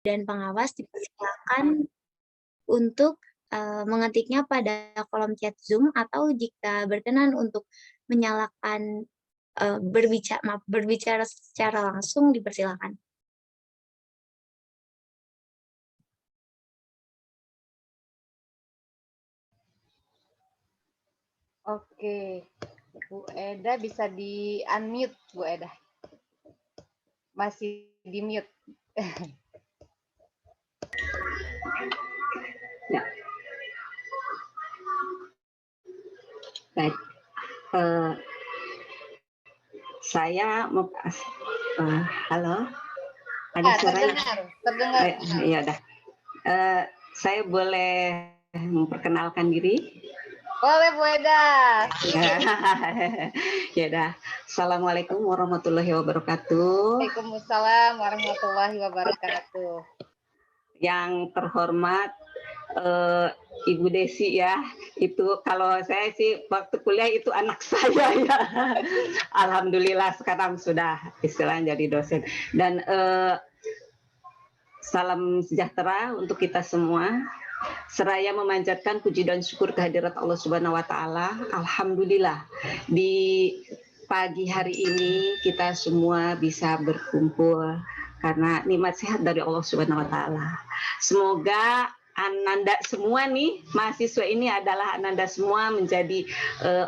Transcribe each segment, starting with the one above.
dan pengawas dipersilakan untuk, mengetiknya pada kolom chat Zoom atau jika berkenan untuk menyalakan, berbicara secara langsung dipersilakan. Oke, Bu Eda bisa di-unmute, Bu Eda. Masih di-mute. Ya. Baik. Saya mau halo. Ada suara? Terdengar. Ya udah. Saya boleh memperkenalkan diri? Boleh, Bu Eda. Ya udah. Assalamualaikum warahmatullahi wabarakatuh. Waalaikumsalam warahmatullahi wabarakatuh. Yang terhormat Ibu Desi ya, itu kalau saya sih waktu kuliah itu anak saya ya. Alhamdulillah sekarang sudah istilahnya jadi dosen. Dan salam sejahtera untuk kita semua. Seraya memanjatkan puji dan syukur kehadirat Allah Subhanahu wa taala. Alhamdulillah di pagi hari ini kita semua bisa berkumpul karena nikmat sehat dari Allah Subhanahu wa taala. Semoga Ananda semua nih, mahasiswa ini adalah Ananda semua menjadi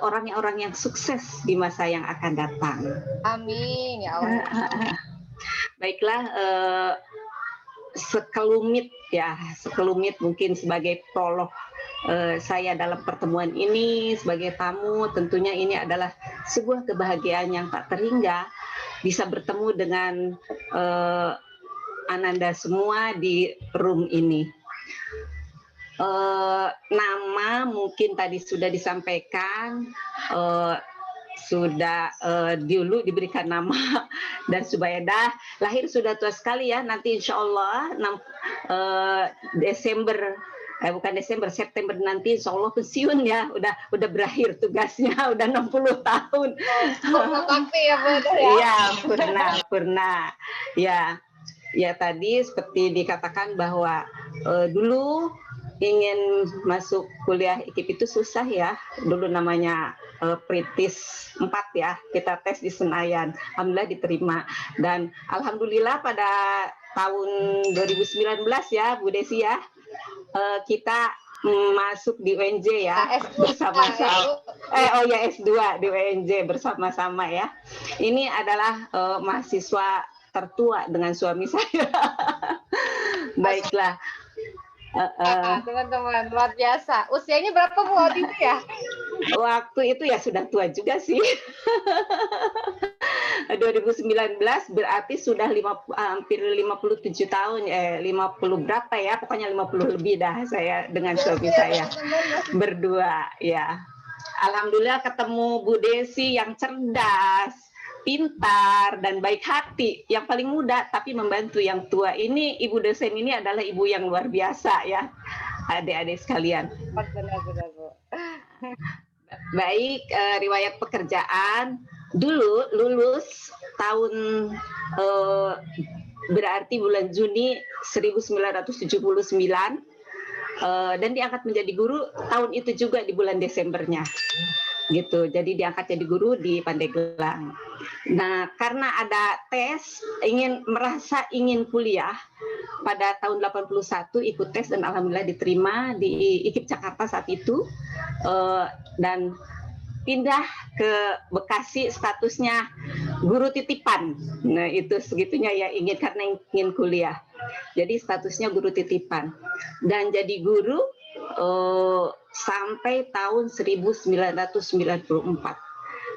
orang-orang yang sukses di masa yang akan datang. Amin ya Allah. Baiklah, sekelumit mungkin sebagai prolog saya dalam pertemuan ini sebagai tamu. Tentunya ini adalah sebuah kebahagiaan yang tak terhingga bisa bertemu dengan Ananda semua di room ini. Nama mungkin tadi sudah disampaikan, sudah dulu diberikan nama dan Subaidah, lahir sudah tua sekali ya, nanti insya Allah September nanti insya Allah pensiun ya, udah berakhir tugasnya, udah 60 tahun. Tapi ya Bu ya? Iya, purna. Ya tadi seperti dikatakan bahwa dulu ingin masuk kuliah IKIP itu susah ya, dulu namanya Pritis 4 ya, kita tes di Senayan, alhamdulillah diterima. Dan alhamdulillah pada tahun 2019 ya Bu Desi ya, kita masuk di UNJ ya, bersama-sama. S2 di UNJ bersama-sama ya. Ini adalah mahasiswa tertua dengan suami saya. Baiklah. Teman-teman, luar biasa. Usianya berapa Bu waktu itu ya? Waktu itu ya sudah tua juga sih. 2019 berarti sudah hampir 57 tahun, 50 berapa ya, pokoknya 50 lebih dah saya dengan suami saya berdua ya. Alhamdulillah ketemu Bu Desi yang cerdas, pintar dan baik hati, yang paling muda tapi membantu yang tua. Ini Ibu dosen ini adalah ibu yang luar biasa ya, adik-adik sekalian. Benar-benar Bu. Baik, riwayat pekerjaan dulu lulus tahun berarti bulan Juni 1979 dan diangkat menjadi guru tahun itu juga di bulan Desembernya. Gitu. Jadi diangkat jadi guru di Pandeglang. Nah, karena ada tes, merasa ingin kuliah pada tahun 81 ikut tes dan alhamdulillah diterima di IKIP Jakarta saat itu, dan pindah ke Bekasi statusnya guru titipan. Nah, itu segitunya ya, karena ingin kuliah. Jadi statusnya guru titipan. Dan jadi guru sampai tahun 1994.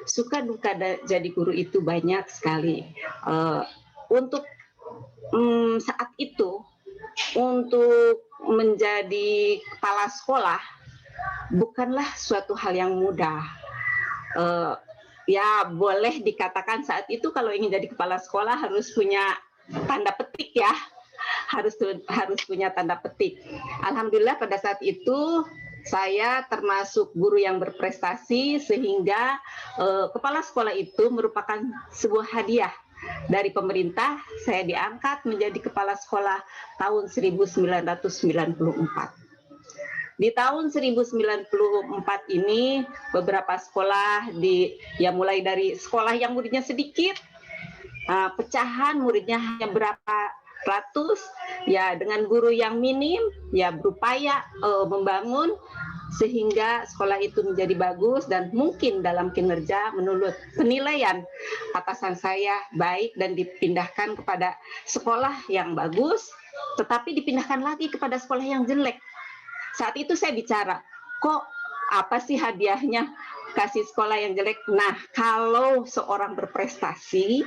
Suka duka jadi guru itu banyak sekali. Untuk saat itu, untuk menjadi kepala sekolah bukanlah suatu hal yang mudah. Ya boleh dikatakan saat itu kalau ingin jadi kepala sekolah harus punya tanda petik ya, harus punya tanda petik. Alhamdulillah pada saat itu saya termasuk guru yang berprestasi sehingga kepala sekolah itu merupakan sebuah hadiah dari pemerintah saya diangkat menjadi kepala sekolah tahun 1994. Di tahun 1094 ini beberapa sekolah mulai dari sekolah yang muridnya sedikit, pecahan muridnya hanya berapa ratus, ya dengan guru yang minim, ya berupaya membangun sehingga sekolah itu menjadi bagus dan mungkin dalam kinerja menurut penilaian atasan saya baik dan dipindahkan kepada sekolah yang bagus, tetapi dipindahkan lagi kepada sekolah yang jelek. Saat itu saya bicara, kok apa sih hadiahnya kasih sekolah yang jelek? Nah, kalau seorang berprestasi,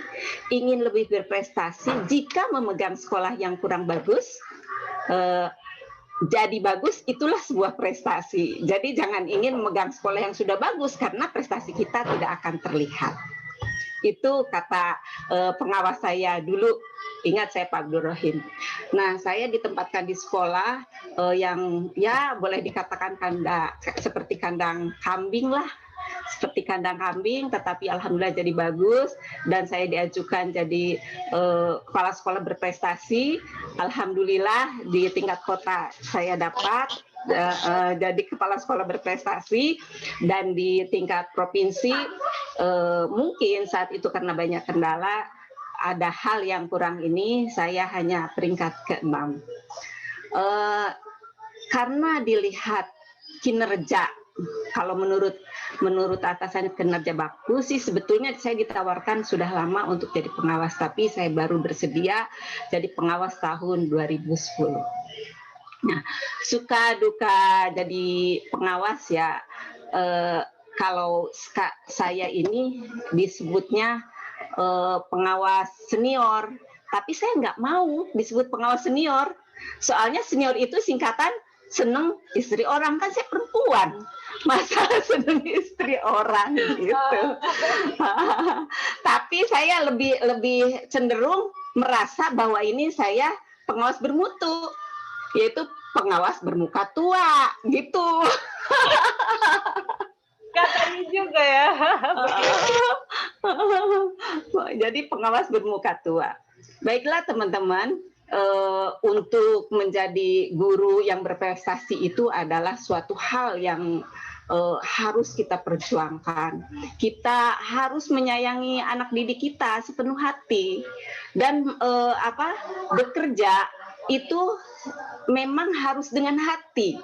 ingin lebih berprestasi, jika memegang sekolah yang kurang bagus, jadi bagus, itulah sebuah prestasi. Jadi jangan ingin memegang sekolah yang sudah bagus, karena prestasi kita tidak akan terlihat. Itu kata pengawas saya dulu. Ingat saya Pak Abdul Rahim. Nah, saya ditempatkan di sekolah yang ya boleh dikatakan seperti kandang kambing lah. Seperti kandang kambing, tetapi alhamdulillah jadi bagus dan saya diajukan jadi kepala sekolah berprestasi. Alhamdulillah di tingkat kota saya dapat jadi kepala sekolah berprestasi, dan di tingkat provinsi mungkin saat itu karena banyak kendala, ada hal yang kurang ini, saya hanya peringkat ke-6. Karena dilihat kinerja, kalau menurut atasan kinerja bagus sih, sebetulnya saya ditawarkan sudah lama untuk jadi pengawas, tapi saya baru bersedia jadi pengawas tahun 2010. Nah, suka duka jadi pengawas ya, kalau saya ini disebutnya pengawas senior, tapi saya nggak mau disebut pengawas senior, soalnya senior itu singkatan seneng istri orang, kan saya perempuan, masa seneng istri orang gitu. Tapi saya lebih cenderung merasa bahwa ini saya pengawas bermutu, yaitu pengawas bermuka tua gitu. Katanya juga ya. Jadi pengawas bermuka tua. Baiklah teman-teman, untuk menjadi guru yang berprestasi itu adalah suatu hal yang harus kita perjuangkan. Kita harus menyayangi anak didik kita sepenuh hati, dan bekerja itu memang harus dengan hati.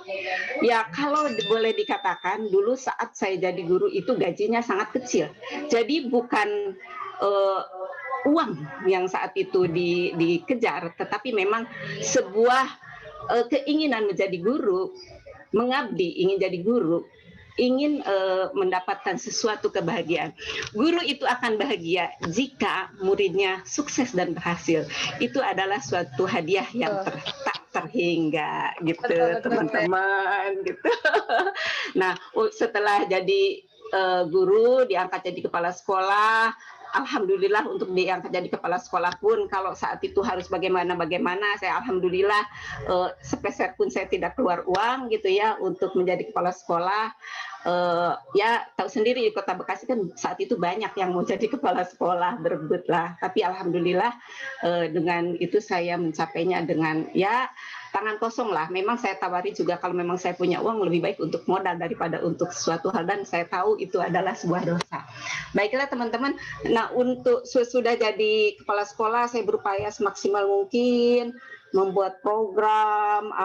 Ya, kalau boleh dikatakan dulu saat saya jadi guru itu gajinya sangat kecil. Jadi bukan uang yang saat itu dikejar, tetapi memang sebuah keinginan menjadi guru, mengabdi, ingin jadi guru, ingin mendapatkan sesuatu kebahagiaan. Guru itu akan bahagia jika muridnya sukses dan berhasil. Itu adalah suatu hadiah yang tak terhingga gitu, teman-teman gitu. Nah, setelah jadi guru, diangkat jadi kepala sekolah, alhamdulillah untuk diangkat jadi kepala sekolah pun kalau saat itu harus bagaimana saya alhamdulillah sepeser pun saya tidak keluar uang gitu ya untuk menjadi kepala sekolah. Ya tahu sendiri di Kota Bekasi kan saat itu banyak yang mau jadi kepala sekolah, berebut lah, tapi alhamdulillah dengan itu saya mencapainya dengan ya tangan kosong lah. Memang saya tawari juga kalau memang saya punya uang lebih baik untuk modal daripada untuk sesuatu hal, dan saya tahu itu adalah sebuah dosa. Baiklah teman-teman, nah untuk sudah jadi kepala sekolah saya berupaya semaksimal mungkin membuat program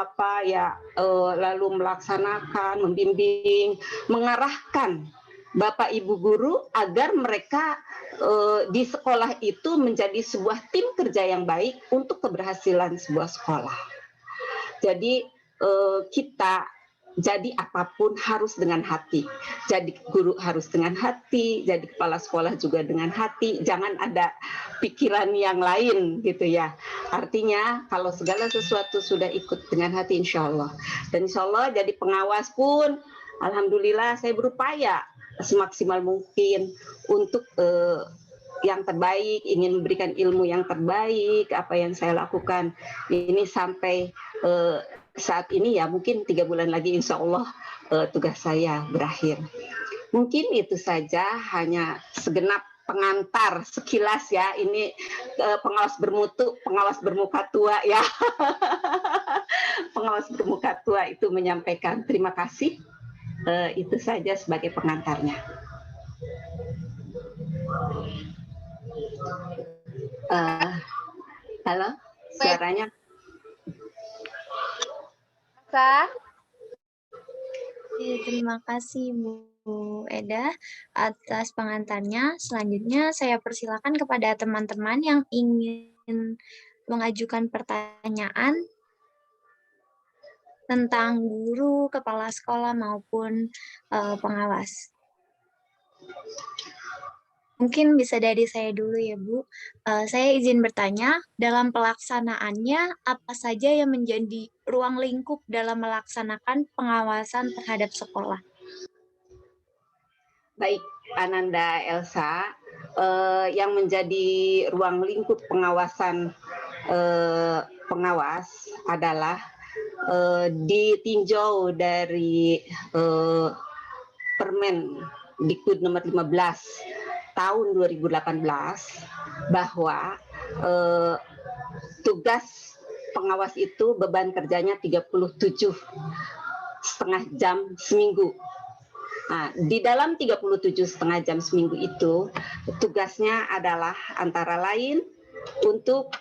lalu melaksanakan, membimbing, mengarahkan Bapak Ibu guru agar mereka di sekolah itu menjadi sebuah tim kerja yang baik untuk keberhasilan sebuah sekolah. Jadi kita jadi apapun harus dengan hati. Jadi guru harus dengan hati, jadi kepala sekolah juga dengan hati. Jangan ada pikiran yang lain gitu ya. Artinya kalau segala sesuatu sudah ikut dengan hati insya Allah. Dan insya Allah jadi pengawas pun alhamdulillah saya berupaya semaksimal mungkin untuk yang terbaik, ingin memberikan ilmu yang terbaik. Apa yang saya lakukan ini sampai saat ini ya mungkin 3 bulan lagi insya Allah tugas saya berakhir. Mungkin itu saja, hanya segenap pengantar sekilas ya, ini pengawas bermutu, pengawas bermuka tua ya. Pengawas bermuka tua itu menyampaikan terima kasih. Itu saja sebagai pengantarnya. Halo, suaranya. Sah? Terima kasih Bu Eda atas pengantarnya. Selanjutnya saya persilakan kepada teman-teman yang ingin mengajukan pertanyaan tentang guru, kepala sekolah maupun pengawas. Mungkin bisa dari saya dulu ya Bu. Saya izin bertanya, dalam pelaksanaannya apa saja yang menjadi ruang lingkup dalam melaksanakan pengawasan terhadap sekolah? Baik, Ananda Elsa, yang menjadi ruang lingkup pengawasan pengawas adalah ditinjau dari Permen Dikbud nomor 15 tahun 2018 bahwa tugas pengawas itu beban kerjanya 37,5 jam seminggu. Nah, di dalam 37,5 jam seminggu itu tugasnya adalah antara lain untuk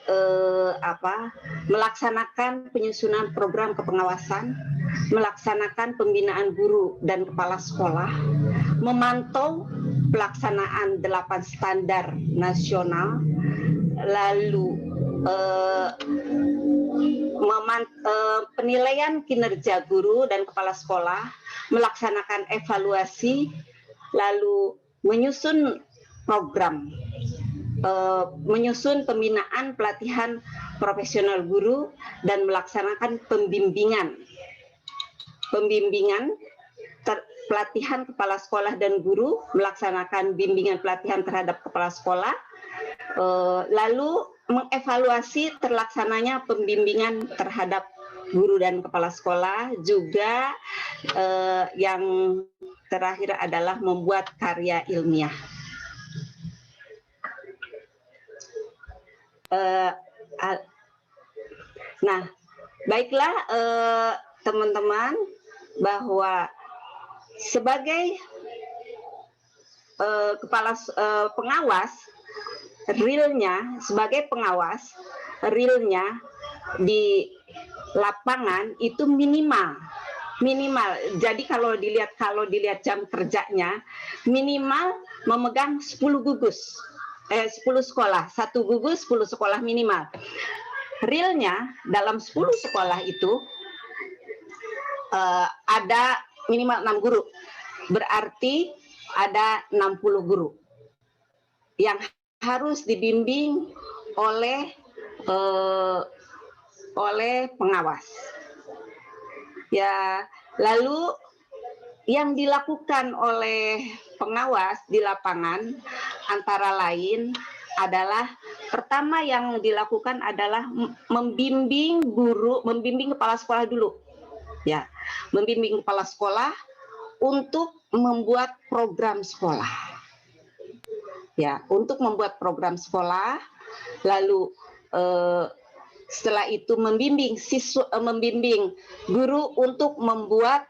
melaksanakan penyusunan program kepengawasan, melaksanakan pembinaan guru dan kepala sekolah, memantau pelaksanaan 8 standar nasional, lalu penilaian kinerja guru dan kepala sekolah, melaksanakan evaluasi, lalu menyusun program, menyusun pembinaan pelatihan profesional guru, dan melaksanakan pembimbingan pelatihan kepala sekolah dan guru, melaksanakan bimbingan pelatihan terhadap kepala sekolah, lalu mengevaluasi terlaksananya pembimbingan terhadap guru dan kepala sekolah, juga yang terakhir adalah membuat karya ilmiah. Nah, baiklah teman-teman, bahwa sebagai kepala pengawas, realnya sebagai pengawas, realnya di lapangan itu minimal. Jadi kalau dilihat jam kerjanya, minimal memegang 10 gugus. 10 sekolah, 1 gugus 10 sekolah minimal. Realnya dalam 10 sekolah itu ada minimal 6 guru. Berarti ada 60 guru yang harus dibimbing oleh pengawas. Ya, lalu yang dilakukan oleh pengawas di lapangan antara lain adalah, pertama yang dilakukan adalah membimbing guru, membimbing kepala sekolah dulu. Ya, membimbing kepala sekolah untuk membuat program sekolah. Ya, untuk membuat program sekolah, lalu setelah itu membimbing guru untuk membuat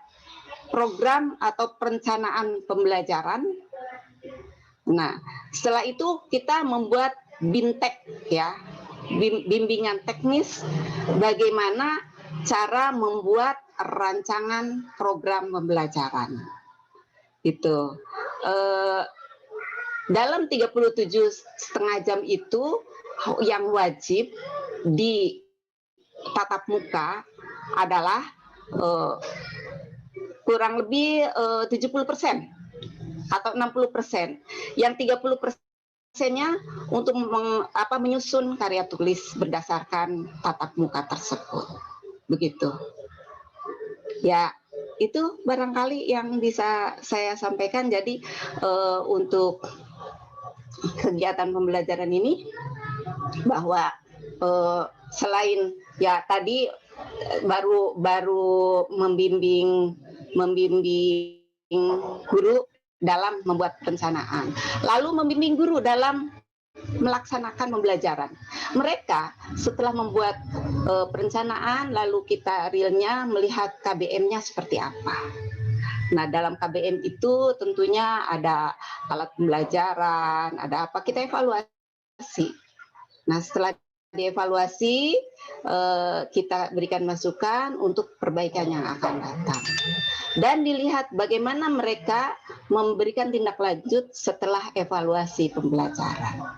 program atau perencanaan pembelajaran. Nah, setelah itu kita membuat BIMTEK, ya, bimbingan teknis bagaimana cara membuat rancangan program pembelajaran. Itu dalam 37,5 jam itu yang wajib di tatap muka adalah kurang lebih 70% atau 60%. Yang 30%-nya untuk menyusun karya tulis berdasarkan tatap muka tersebut. Begitu. Ya, itu barangkali yang bisa saya sampaikan. Jadi untuk kegiatan pembelajaran ini, bahwa selain ya tadi baru membimbing guru dalam membuat perencanaan, lalu membimbing guru dalam melaksanakan pembelajaran. Mereka setelah membuat perencanaan, lalu kita realnya melihat KBM-nya seperti apa. Nah, dalam KBM itu tentunya ada alat pembelajaran, ada apa, kita evaluasi. Nah, setelah dievaluasi, kita berikan masukan untuk perbaikan yang akan datang. Dan dilihat bagaimana mereka memberikan tindak lanjut setelah evaluasi pembelajaran.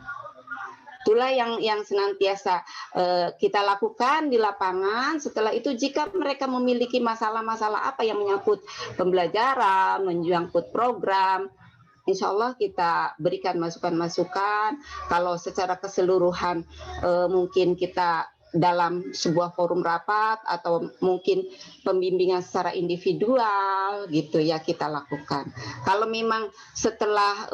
Itulah yang senantiasa kita lakukan di lapangan. Setelah itu jika mereka memiliki masalah-masalah apa yang menyangkut pembelajaran, menyangkut program, insya Allah kita berikan masukan-masukan. Kalau secara keseluruhan mungkin kita dalam sebuah forum rapat atau mungkin pembimbingan secara individual gitu ya kita lakukan. Kalau memang setelah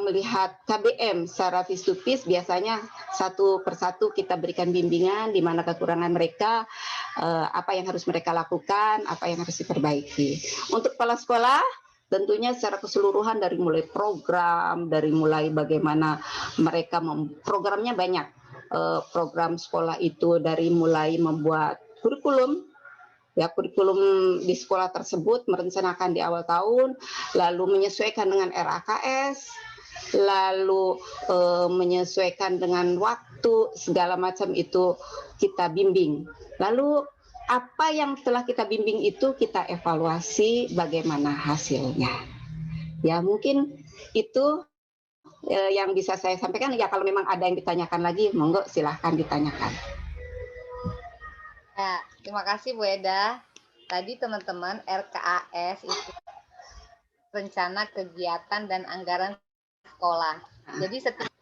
melihat KBM secara face to face, biasanya satu persatu kita berikan bimbingan di mana kekurangan mereka, apa yang harus mereka lakukan, apa yang harus diperbaiki. Untuk kepala sekolah tentunya secara keseluruhan dari mulai program, dari mulai bagaimana mereka programnya banyak. Program sekolah itu dari mulai membuat kurikulum, ya kurikulum di sekolah tersebut merencanakan di awal tahun, lalu menyesuaikan dengan RAKS, lalu menyesuaikan dengan waktu, segala macam itu kita bimbing. Lalu apa yang telah kita bimbing itu kita evaluasi bagaimana hasilnya. Ya mungkin itu yang bisa saya sampaikan. Ya kalau memang ada yang ditanyakan lagi, monggo silahkan ditanyakan. Ya, terima kasih Bu Eda. Tadi teman-teman RKAS itu rencana kegiatan dan anggaran sekolah. Jadi setiap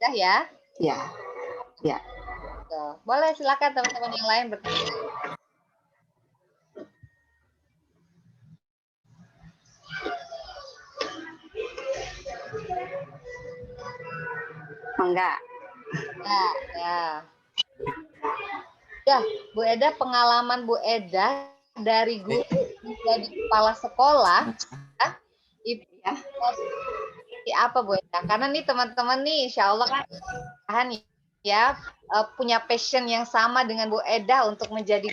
ya. Ya. Ya. Boleh silakan teman-teman yang lain bertanya. Enggak. Ya, Bu Eda, pengalaman Bu Eda dari guru menjadi kepala sekolah, itu seperti apa Bu Eda? Karena nih teman-teman nih, insya Allah kan ya punya passion yang sama dengan Bu Eda untuk menjadi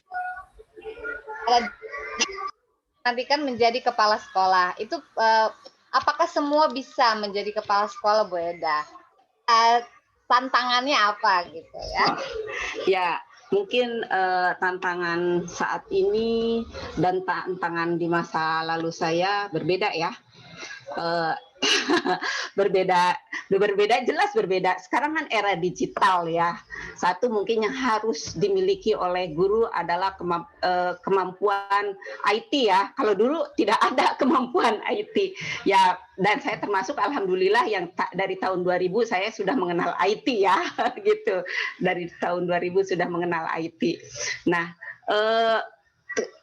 nanti kan menjadi kepala sekolah. Itu apakah semua bisa menjadi kepala sekolah Bu Eda? Tantangannya apa gitu ya? Ya, mungkin tantangan saat ini dan tantangan di masa lalu saya berbeda ya. berbeda jelas berbeda. Sekarang kan era digital ya. Satu mungkin yang harus dimiliki oleh guru adalah kemampuan IT ya. Kalau dulu tidak ada kemampuan IT ya, dan saya termasuk alhamdulillah yang dari tahun 2000 saya sudah mengenal IT ya gitu. Dari tahun 2000 sudah mengenal IT. Nah,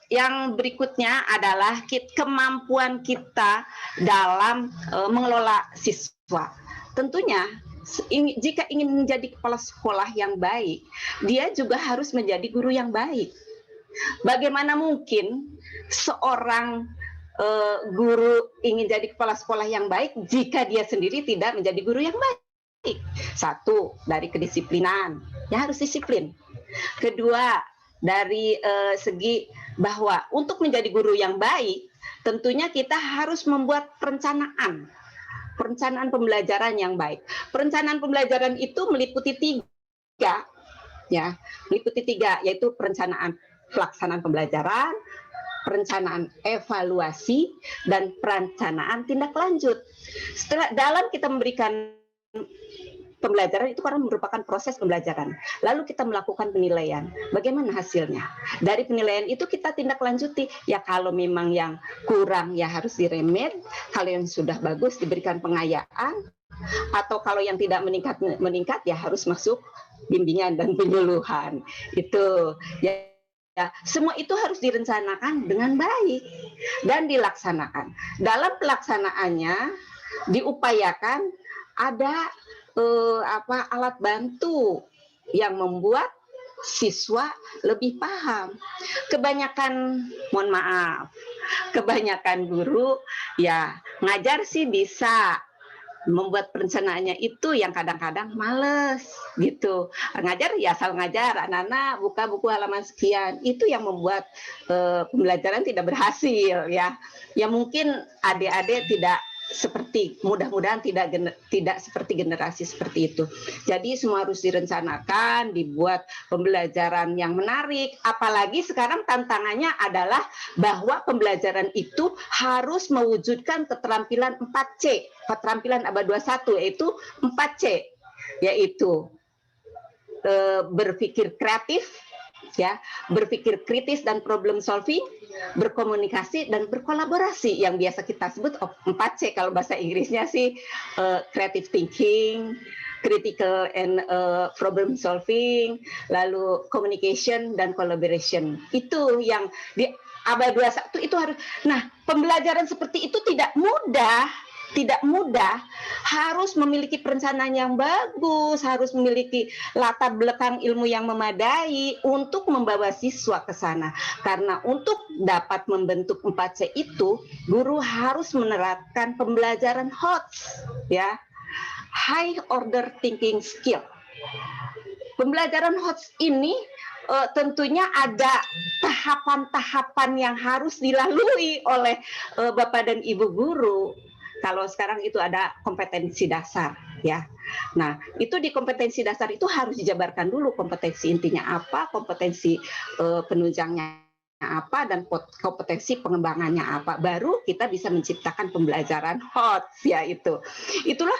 yang berikutnya adalah kemampuan kita dalam mengelola siswa. Tentunya jika ingin menjadi kepala sekolah yang baik, dia juga harus menjadi guru yang baik. Bagaimana mungkin seorang guru ingin jadi kepala sekolah yang baik jika dia sendiri tidak menjadi guru yang baik? Satu, dari kedisiplinan, ya harus disiplin. Kedua, dari segi bahwa untuk menjadi guru yang baik, tentunya kita harus membuat perencanaan pembelajaran yang baik. Perencanaan pembelajaran itu meliputi tiga, yaitu perencanaan pelaksanaan pembelajaran, perencanaan evaluasi, dan perencanaan tindak lanjut. Dalam kita memberikan pembelajaran itu karena merupakan proses pembelajaran. Lalu kita melakukan penilaian. Bagaimana hasilnya? Dari penilaian itu kita tindak lanjuti. Ya kalau memang yang kurang ya harus diremed. Kalau yang sudah bagus diberikan pengayaan. Atau kalau yang tidak meningkat ya harus masuk bimbingan dan penyuluhan. Itu ya. Semua itu harus direncanakan dengan baik dan dilaksanakan. Dalam pelaksanaannya diupayakan ada alat bantu yang membuat siswa lebih paham. Kebanyakan, mohon maaf, kebanyakan guru ya ngajar sih bisa, membuat perencanaannya itu yang kadang-kadang males gitu. Ngajar ya asal ngajar, anak-anak buka buku halaman sekian, itu yang membuat pembelajaran tidak berhasil ya. Ya mungkin adik-adik tidak seperti, mudah-mudahan tidak seperti generasi seperti itu. Jadi semua harus direncanakan, dibuat pembelajaran yang menarik, apalagi sekarang tantangannya adalah bahwa pembelajaran itu harus mewujudkan keterampilan 4C, keterampilan abad 21, yaitu 4C, yaitu berpikir kreatif, ya, berpikir kritis dan problem solving, berkomunikasi dan berkolaborasi, yang biasa kita sebut 4C kalau bahasa Inggrisnya sih, creative thinking, critical and problem solving, lalu communication dan collaboration. Itu yang di abad 21 itu harus. Nah, pembelajaran seperti itu tidak mudah, harus memiliki perencanaan yang bagus, harus memiliki latar belakang ilmu yang memadai untuk membawa siswa ke sana. Karena untuk dapat membentuk 4C itu, guru harus menerapkan pembelajaran HOTS, ya, high order thinking skill. Pembelajaran HOTS ini tentunya ada tahapan-tahapan yang harus dilalui oleh Bapak dan Ibu guru. Kalau sekarang itu ada kompetensi dasar, ya. Nah, itu di kompetensi dasar itu harus dijabarkan dulu kompetensi intinya apa, kompetensi penunjangnya apa, dan kompetensi pengembangannya apa. Baru kita bisa menciptakan pembelajaran HOTS, ya itu. Itulah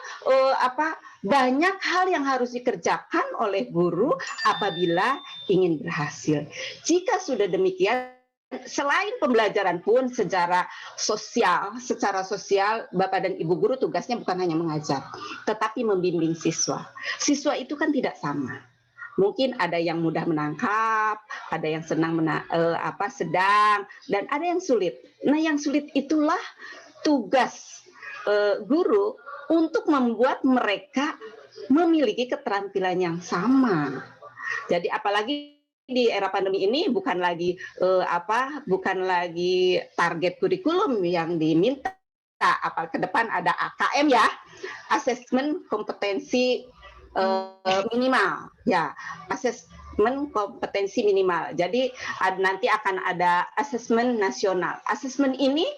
banyak hal yang harus dikerjakan oleh guru apabila ingin berhasil. Jika sudah demikian, selain pembelajaran pun secara sosial, Bapak dan Ibu guru tugasnya bukan hanya mengajar, tetapi membimbing siswa. Siswa itu kan tidak sama. Mungkin ada yang mudah menangkap, ada yang sedang, dan ada yang sulit. Nah, yang sulit itulah tugas guru untuk membuat mereka memiliki keterampilan yang sama. Jadi apalagi di era pandemi ini bukan lagi target kurikulum yang diminta, ke depan ada AKM, ya, asesmen kompetensi minimal, ya, asesmen kompetensi minimal. Jadi nanti akan ada asesmen nasional. Asesmen ini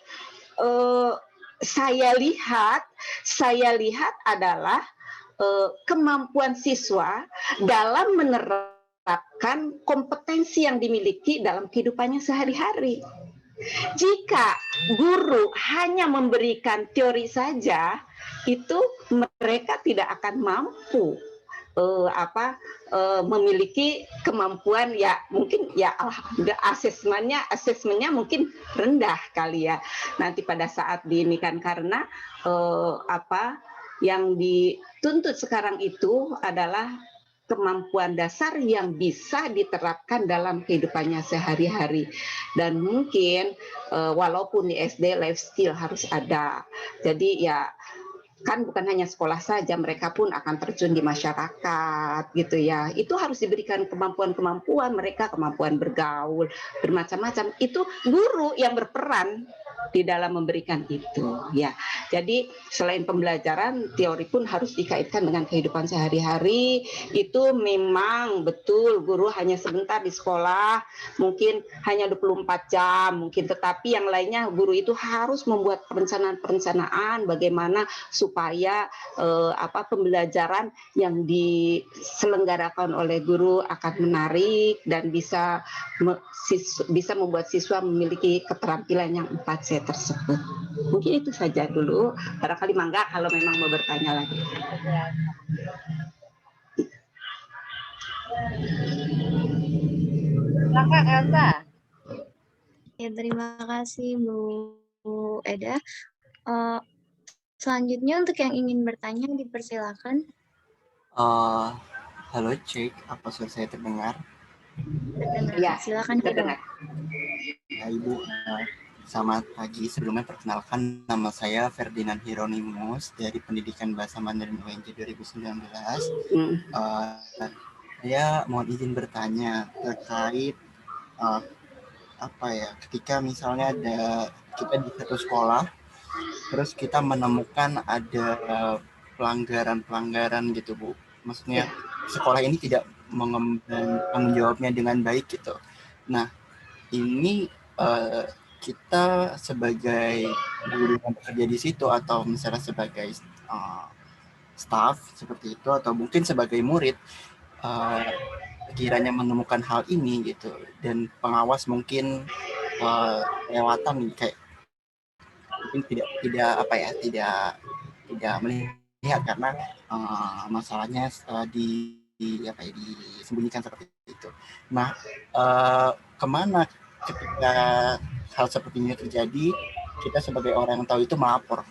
saya lihat adalah kemampuan siswa dalam menerapkan kompetensi yang dimiliki dalam kehidupannya sehari-hari. Jika guru hanya memberikan teori saja, itu mereka tidak akan mampu memiliki kemampuan, ya mungkin ya asesmennya mungkin rendah kali ya nanti pada saat ini kan, karena yang dituntut sekarang itu adalah kemampuan dasar yang bisa diterapkan dalam kehidupannya sehari-hari. Dan mungkin walaupun di SD life skill harus ada. Jadi ya kan bukan hanya sekolah saja, mereka pun akan terjun di masyarakat gitu ya. Itu harus diberikan kemampuan-kemampuan mereka, kemampuan bergaul, bermacam-macam. Itu guru yang berperan di dalam memberikan itu, ya. Jadi selain pembelajaran, teori pun harus dikaitkan dengan kehidupan sehari-hari. Itu memang betul guru hanya sebentar di sekolah, mungkin hanya 24 jam mungkin, tetapi yang lainnya guru itu harus membuat perencanaan bagaimana supaya pembelajaran yang diselenggarakan oleh guru akan menarik dan bisa membuat siswa memiliki keterampilan yang 4C tersebut. Mungkin itu saja dulu. Barangkali Mangga kalau memang mau bertanya lagi. Silakan Elsa. Ya, terima kasih Bu Eda. Selanjutnya untuk yang ingin bertanya dipersilakan. Halo, cek, apa suara saya terdengar? Terdengar. Ya, silakan terdengar. Ya, Ibu, selamat pagi. Sebelumnya perkenalkan, nama saya Ferdinand Hieronymus dari Pendidikan Bahasa Mandarin UNJ 2019. Saya mohon izin bertanya terkait uh, ketika misalnya kita di satu sekolah, terus kita menemukan ada pelanggaran-pelanggaran gitu Bu. Maksudnya Ya. sekolah ini tidak mengemban tanggung jawabnya dengan baik gitu. Nah, ini kita sebagai guru yang bekerja di situ atau misalnya sebagai staff seperti itu atau mungkin sebagai murid uh, kiranya menemukan hal ini gitu dan pengawas mungkin kelewatan kayak mungkin tidak melihat karena masalahnya disembunyikan seperti itu. Nah, kemana ketika hal seperti ini terjadi, kita sebagai orang yang tahu itu melapor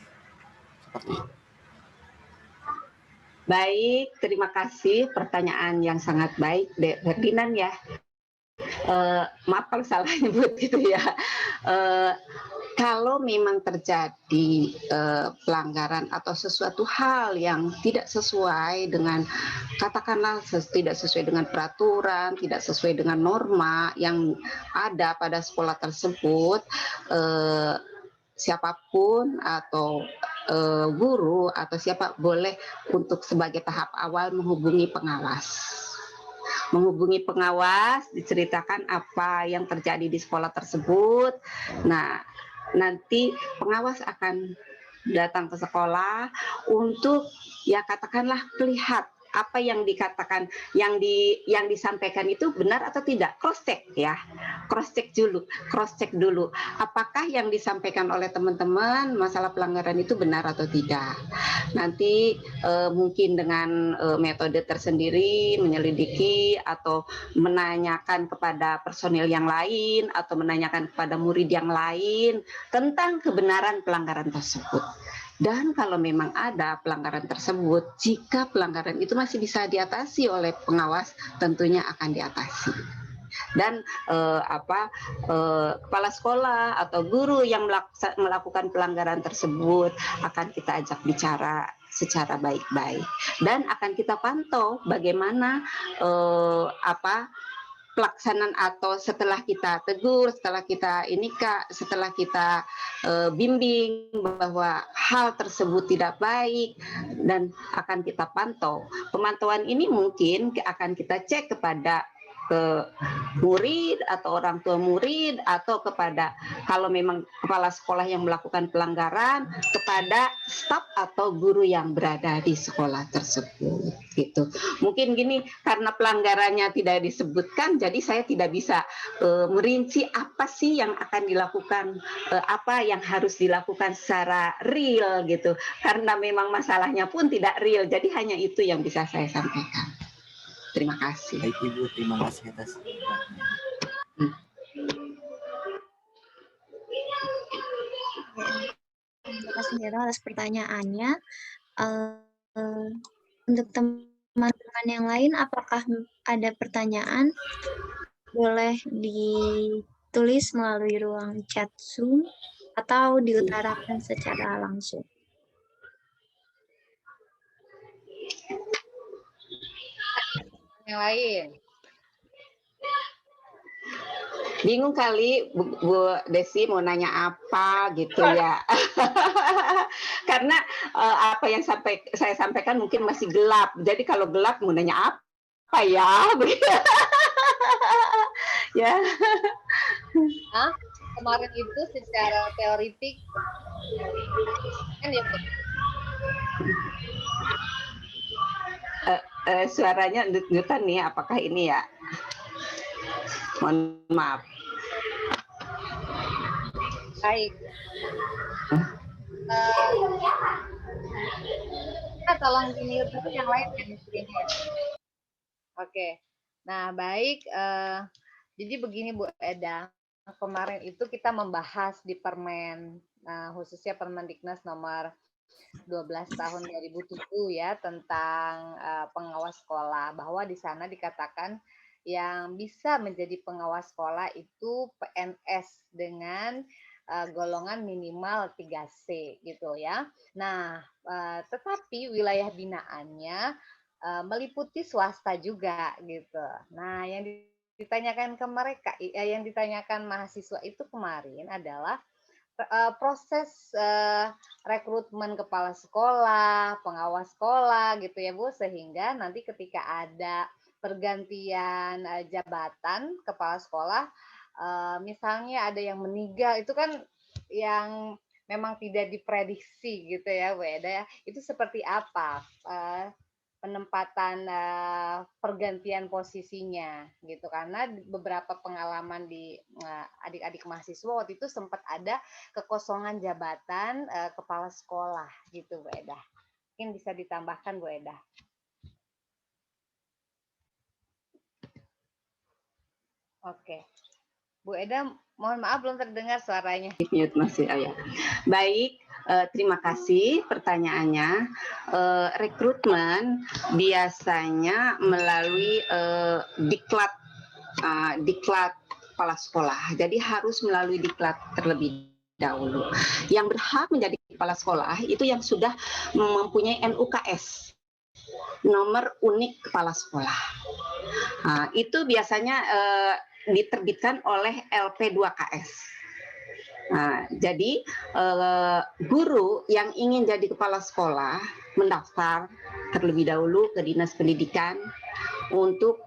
seperti itu. Baik, terima kasih pertanyaan yang sangat baik, Ferdinand ya. Maaf kalau salah nyebut gitu ya. Kalau memang terjadi pelanggaran atau sesuatu hal yang tidak sesuai dengan, katakanlah tidak sesuai dengan peraturan, tidak sesuai dengan norma yang ada pada sekolah tersebut, siapapun atau guru atau siapa boleh untuk sebagai tahap awal menghubungi pengawas, diceritakan apa yang terjadi di sekolah tersebut. Nah, nanti pengawas akan datang ke sekolah untuk ya katakanlah melihat apa yang dikatakan, yang disampaikan itu benar atau tidak, cross check dulu apakah yang disampaikan oleh teman-teman masalah pelanggaran itu benar atau tidak. Nanti mungkin dengan metode tersendiri menyelidiki atau menanyakan kepada personil yang lain atau menanyakan kepada murid yang lain tentang kebenaran pelanggaran tersebut. Dan kalau memang ada pelanggaran tersebut, jika pelanggaran itu masih bisa diatasi oleh pengawas, tentunya akan diatasi. Dan kepala sekolah atau guru yang melakukan pelanggaran tersebut akan kita ajak bicara secara baik-baik dan akan kita pantau bagaimana pelaksanaan atau setelah kita tegur, setelah kita setelah kita bimbing bahwa hal tersebut tidak baik dan akan kita pantau. Pemantauan ini mungkin akan kita cek kepada ke murid atau orang tua murid atau kepada kalau memang kepala sekolah yang melakukan pelanggaran kepada staf atau guru yang berada di sekolah tersebut gitu. Mungkin gini, karena pelanggarannya tidak disebutkan jadi saya tidak bisa merinci apa sih yang akan dilakukan, apa yang harus dilakukan secara real gitu. Karena memang masalahnya pun tidak real, jadi hanya itu yang bisa saya sampaikan. Terima kasih. Baik Ibu, terima kasih atas Terima kasih Nero atas pertanyaannya. Untuk teman-teman yang lain, apakah ada pertanyaan? Boleh ditulis melalui ruang chat Zoom atau diutarakan secara langsung. Yang lain. Bingung kali Bu Desi mau nanya apa gitu ya. Karena apa yang saya sampaikan mungkin masih gelap. Jadi kalau gelap mau nanya apa ya? Ya. Nah, kemarin itu secara teoritik kan ya suaranya ndut-ndutan nih, apakah ini ya? Mohon maaf. baik. Tolong di-mute dulu yang lain kan screen-nya. Oke. Nah, baik. Jadi begini Bu Eda, kemarin itu kita membahas di Permen, khususnya Permendiknas nomor 12 tahun 2007 ya tentang pengawas sekolah, bahwa di sana dikatakan yang bisa menjadi pengawas sekolah itu PNS dengan golongan minimal 3C gitu ya. Nah, tetapi wilayah binaannya meliputi swasta juga gitu. Nah, yang ditanyakan ke mereka, yang ditanyakan mahasiswa itu kemarin adalah proses rekrutmen kepala sekolah, pengawas sekolah gitu ya Bu, sehingga nanti ketika ada pergantian jabatan kepala sekolah, misalnya ada yang meninggal, itu kan yang memang tidak diprediksi gitu ya Bu Eda ya, itu seperti apa penempatan pergantian posisinya gitu, karena beberapa pengalaman di adik-adik mahasiswa waktu itu sempat ada kekosongan jabatan kepala sekolah gitu Bu Eda. Mungkin bisa ditambahkan Bu Eda. Oke. Bu Eda, mohon maaf belum terdengar suaranya. Mute masih, ya. Baik, terima kasih pertanyaannya. Rekrutmen biasanya melalui diklat kepala sekolah. Jadi harus melalui diklat terlebih dahulu. Yang berhak menjadi kepala sekolah itu yang sudah mempunyai NUKS, nomor unik kepala sekolah. Itu biasanya diterbitkan oleh LP2KS. Jadi guru yang ingin jadi kepala sekolah mendaftar terlebih dahulu ke Dinas Pendidikan untuk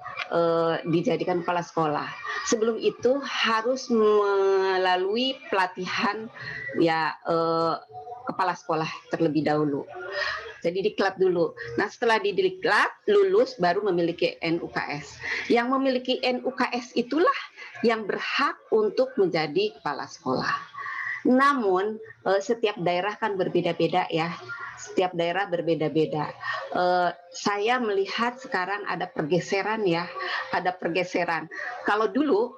dijadikan kepala sekolah. Sebelum itu harus melalui pelatihan ya kepala sekolah terlebih dahulu. Jadi diklat dulu. Nah, setelah didiklat, lulus baru memiliki NUKS. Yang memiliki NUKS itulah yang berhak untuk menjadi kepala sekolah. Namun, setiap daerah kan berbeda-beda ya. Setiap daerah berbeda-beda. Saya melihat sekarang ada pergeseran ya. Ada pergeseran. Kalau dulu,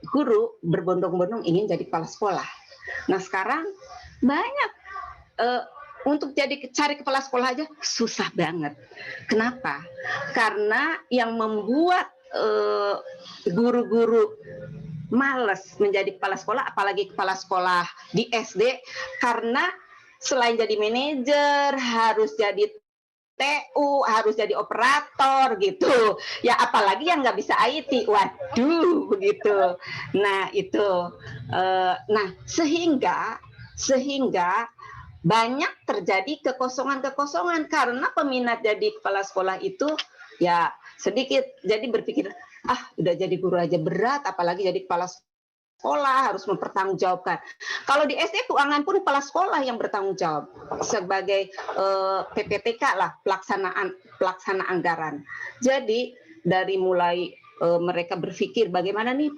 guru berbondong-bondong ingin jadi kepala sekolah. Nah, sekarang banyak untuk cari kepala sekolah aja susah banget. Kenapa? Karena yang membuat guru-guru males menjadi kepala sekolah, apalagi kepala sekolah di SD, karena selain jadi manajer, harus jadi TU, harus jadi operator gitu. Ya apalagi yang nggak bisa IT, waduh begitu. Nah itu, nah sehingga banyak terjadi kekosongan-kekosongan karena peminat jadi kepala sekolah itu ya sedikit. Jadi berpikir, udah jadi guru aja berat, apalagi jadi kepala sekolah harus mempertanggungjawabkan. Kalau di SD keuangan pun kepala sekolah yang bertanggung jawab sebagai PPTK lah, pelaksana anggaran. Jadi dari mulai mereka berpikir bagaimana nih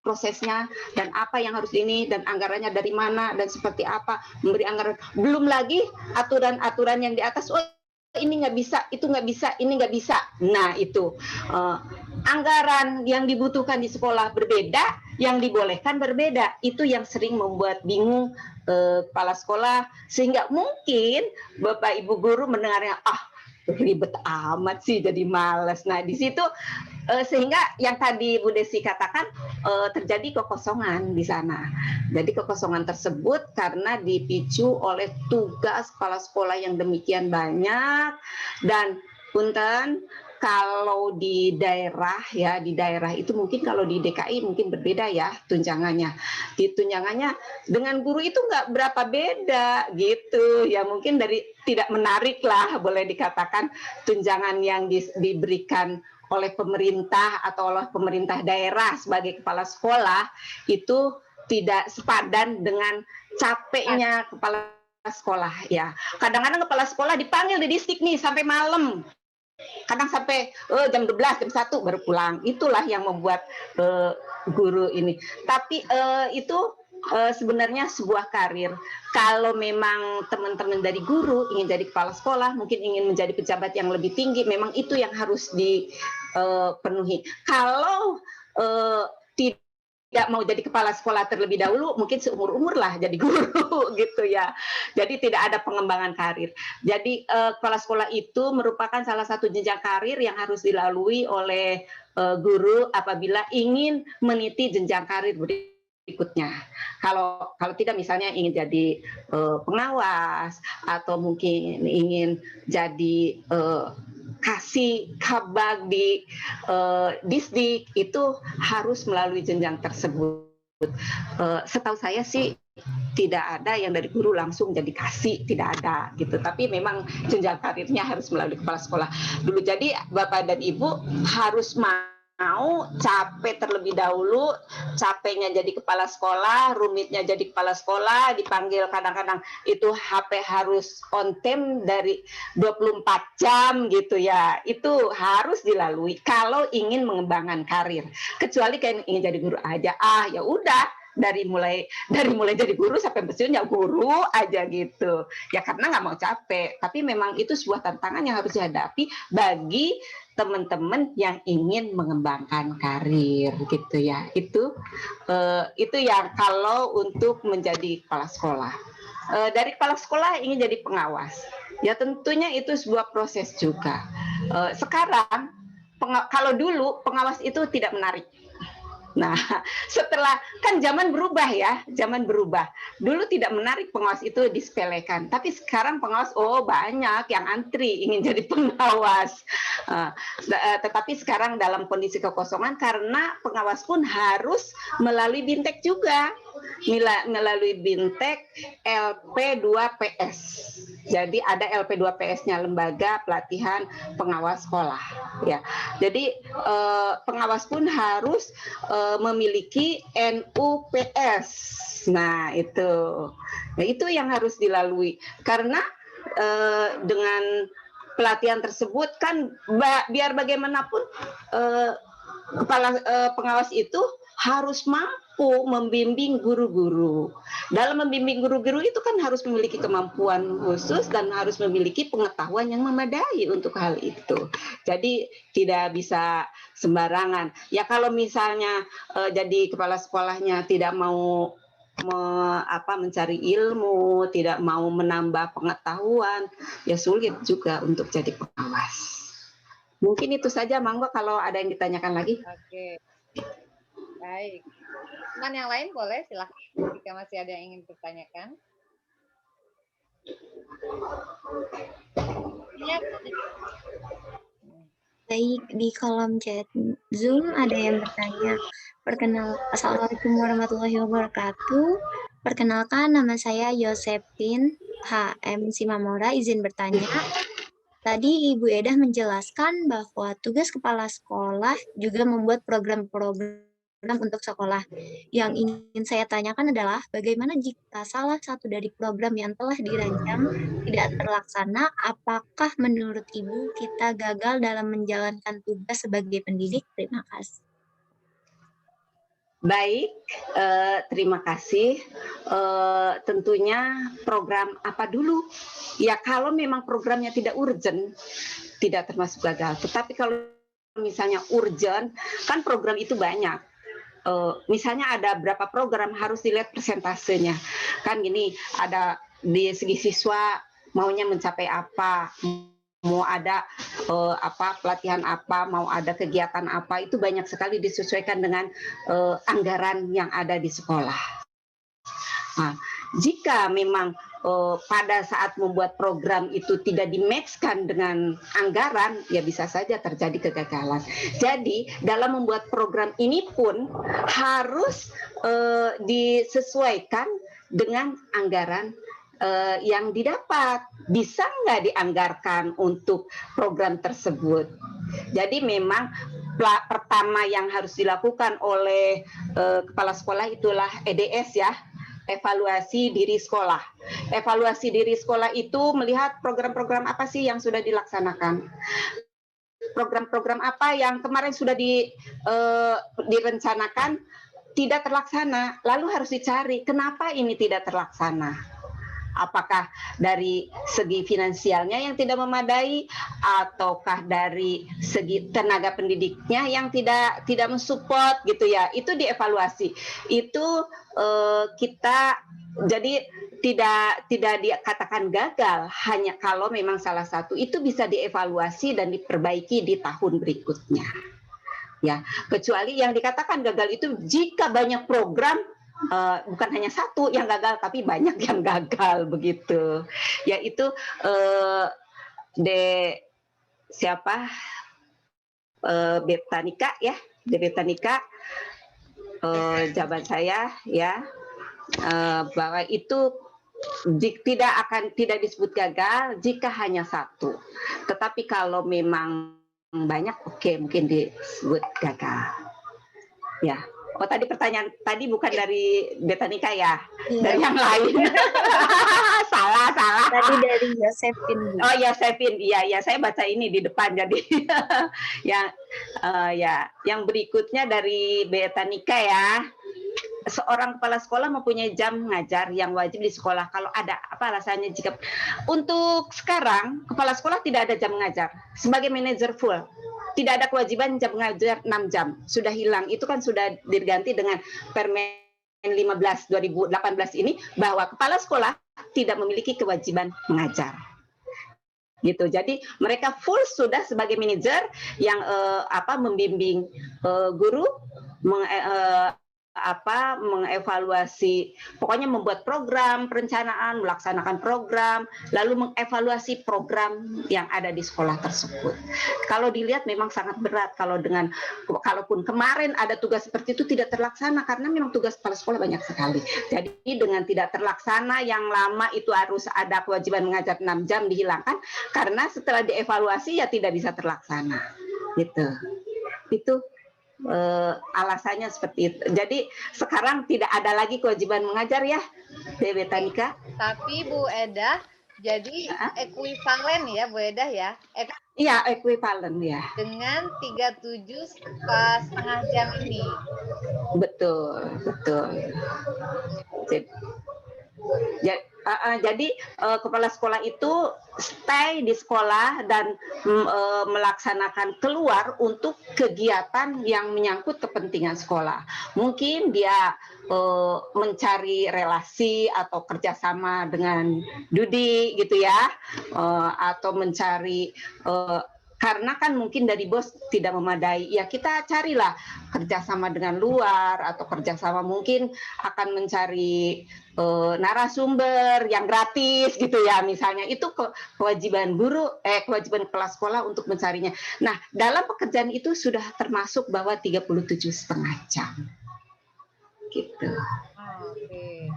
prosesnya dan apa yang harus ini dan anggarannya dari mana dan seperti apa memberi anggaran, belum lagi aturan-aturan yang di atas, ini nggak bisa, itu nggak bisa, ini nggak bisa. Nah itu anggaran yang dibutuhkan di sekolah berbeda, yang dibolehkan berbeda, itu yang sering membuat bingung kepala sekolah, sehingga mungkin Bapak Ibu guru mendengarnya ribet amat sih, jadi males. Nah di situ sehingga yang tadi Bu Desi katakan terjadi kekosongan di sana. Jadi kekosongan tersebut karena dipicu oleh tugas kepala sekolah yang demikian banyak. Dan punten, kalau di daerah ya, di daerah itu mungkin kalau di DKI mungkin berbeda ya tunjangannya. Di tunjangannya dengan guru itu nggak berapa beda gitu ya, mungkin dari tidak menarik lah boleh dikatakan tunjangan yang diberikan oleh pemerintah atau oleh pemerintah daerah sebagai kepala sekolah itu tidak sepadan dengan capeknya kepala sekolah ya. Kadang-kadang kepala sekolah dipanggil di distrik nih sampai malam. Kadang sampai jam 12, jam 1 baru pulang. Itulah yang membuat guru ini. Tapi itu sebenarnya sebuah karir. Kalau memang teman-teman dari guru ingin jadi kepala sekolah, mungkin ingin menjadi pejabat yang lebih tinggi, memang itu yang harus dipenuhi. Kalau tidak mau jadi kepala sekolah terlebih dahulu, mungkin seumur-umur lah jadi guru gitu ya. Jadi tidak ada pengembangan karir. Jadi kepala sekolah itu merupakan salah satu jenjang karir yang harus dilalui oleh guru apabila ingin meniti jenjang karir berikutnya. Kalau tidak misalnya ingin jadi pengawas atau mungkin ingin jadi kasih kabar di Disdik itu harus melalui jenjang tersebut. Setahu saya sih tidak ada yang dari guru langsung jadi kasih, tidak ada gitu. Tapi memang jenjang karirnya harus melalui kepala sekolah dulu. Jadi Bapak dan Ibu harus mau capek terlebih dahulu, capeknya jadi kepala sekolah, rumitnya jadi kepala sekolah, dipanggil kadang-kadang itu HP harus on time dari 24 jam gitu ya. Itu harus dilalui kalau ingin mengembangkan karir. Kecuali kayak ingin jadi guru aja, ya udah dari mulai jadi guru sampai pensiun ya guru aja gitu ya, karena nggak mau capek. Tapi memang itu sebuah tantangan yang harus dihadapi bagi teman-teman yang ingin mengembangkan karir gitu ya. Itu yang kalau untuk menjadi kepala sekolah. Dari kepala sekolah ingin jadi pengawas ya, tentunya itu sebuah proses juga. Sekarang kalau dulu pengawas itu tidak menarik. Nah, setelah kan zaman berubah ya, zaman berubah. Dulu tidak menarik, pengawas itu disepelekan. Tapi sekarang pengawas, banyak yang antri ingin jadi pengawas. Tetapi sekarang dalam kondisi kekosongan karena pengawas pun harus melalui Bintek juga. Melalui Bintek LP2PS. Jadi ada LP2PS-nya, lembaga pelatihan pengawas sekolah ya. Jadi pengawas pun harus memiliki NUPS. Nah, itu yang harus dilalui karena dengan pelatihan tersebut kan biar bagaimanapun pengawas itu harus mampu membimbing guru-guru. Dalam membimbing guru-guru itu kan harus memiliki kemampuan khusus dan harus memiliki pengetahuan yang memadai untuk hal itu. Jadi tidak bisa sembarangan. Ya kalau misalnya jadi kepala sekolahnya tidak mau mencari ilmu, tidak mau menambah pengetahuan, ya sulit juga untuk jadi pengawas. Mungkin itu saja, Mangga, kalau ada yang ditanyakan lagi. Oke. Baik. Teman yang lain boleh silakan jika masih ada yang ingin ditanyakan. Ya. Baik, di kolom chat Zoom ada yang bertanya. Assalamualaikum warahmatullahi wabarakatuh. Perkenalkan, nama saya Yosepin HM Simamora, izin bertanya. Tadi Ibu Edah menjelaskan bahwa tugas kepala sekolah juga membuat program-program untuk sekolah. Yang ingin saya tanyakan adalah bagaimana jika salah satu dari program yang telah dirancang tidak terlaksana, apakah menurut Ibu kita gagal dalam menjalankan tugas sebagai pendidik? Terima kasih. Baik, terima kasih. Tentunya program apa dulu? Ya kalau memang programnya tidak urgent, tidak termasuk gagal. Tetapi kalau misalnya urgent, kan program itu banyak. Misalnya ada berapa program, harus dilihat persentasenya. Kan gini, ada di segi siswa maunya mencapai apa, mau ada pelatihan apa, mau ada kegiatan apa, itu banyak sekali disesuaikan dengan anggaran yang ada di sekolah. Nah, jika memang pada saat membuat program itu tidak di-match-kan dengan anggaran, ya bisa saja terjadi kegagalan. Jadi dalam membuat program ini pun harus disesuaikan dengan anggaran yang didapat. Bisa nggak dianggarkan untuk program tersebut? Jadi memang pertama yang harus dilakukan oleh kepala sekolah itulah EDS ya, evaluasi diri sekolah. Evaluasi diri sekolah itu melihat program-program apa sih yang sudah dilaksanakan. Program-program apa yang kemarin sudah direncanakan tidak terlaksana. Lalu harus dicari kenapa ini tidak terlaksana. Apakah dari segi finansialnya yang tidak memadai, ataukah dari segi tenaga pendidiknya yang tidak mensupport gitu ya. Itu dievaluasi. Itu kita jadi tidak dikatakan gagal, hanya kalau memang salah satu itu bisa dievaluasi dan diperbaiki di tahun berikutnya. Ya, kecuali yang dikatakan gagal itu jika banyak program, bukan hanya satu yang gagal, tapi banyak yang gagal begitu. Yaitu siapa Betanika ya, di Betanika jawaban saya ya bahwa itu tidak disebut gagal jika hanya satu. Tetapi kalau memang banyak, oke, mungkin disebut gagal. Ya. Oh, tadi pertanyaan tadi bukan dari Betanika ya, dari yang lain. salah. Tadi dari Josephine. Oh, Josephine, iya, saya baca ini di depan jadi. yang berikutnya dari Betanika ya. Seorang kepala sekolah mempunyai jam mengajar yang wajib di sekolah. Kalau ada apa alasannya jika untuk sekarang kepala sekolah tidak ada jam mengajar sebagai manajer full. Tidak ada kewajiban jam mengajar 6 jam. Sudah hilang. Itu kan sudah diganti dengan Permen 15 2018 ini bahwa kepala sekolah tidak memiliki kewajiban mengajar. Gitu. Jadi mereka full sudah sebagai manajer yang membimbing guru, mengevaluasi, pokoknya membuat program, perencanaan, melaksanakan program, lalu mengevaluasi program yang ada di sekolah tersebut. Kalau dilihat memang sangat berat kalaupun kemarin ada tugas seperti itu tidak terlaksana karena memang tugas kepala sekolah banyak sekali. Jadi dengan tidak terlaksana yang lama itu harus ada kewajiban mengajar 6 jam dihilangkan karena setelah dievaluasi ya tidak bisa terlaksana. Gitu. Itu alasannya seperti itu. Jadi sekarang tidak ada lagi kewajiban mengajar ya, Betanika. Tapi Bu Eda, jadi ekuivalen ya Bu Eda ya? Iya, ekuivalen ya. Dengan 37,5 jam ini. Betul. Jadi kepala sekolah itu stay di sekolah dan melaksanakan keluar untuk kegiatan yang menyangkut kepentingan sekolah. Mungkin dia mencari relasi atau kerjasama dengan Dudi gitu ya, atau mencari karena kan mungkin dari bos tidak memadai, ya kita carilah kerjasama dengan luar atau kerjasama mungkin akan mencari narasumber yang gratis gitu ya, misalnya itu kewajiban kewajiban kepala sekolah untuk mencarinya. Nah, dalam pekerjaan itu sudah termasuk bahwa 37,5 jam. Gitu. Oke.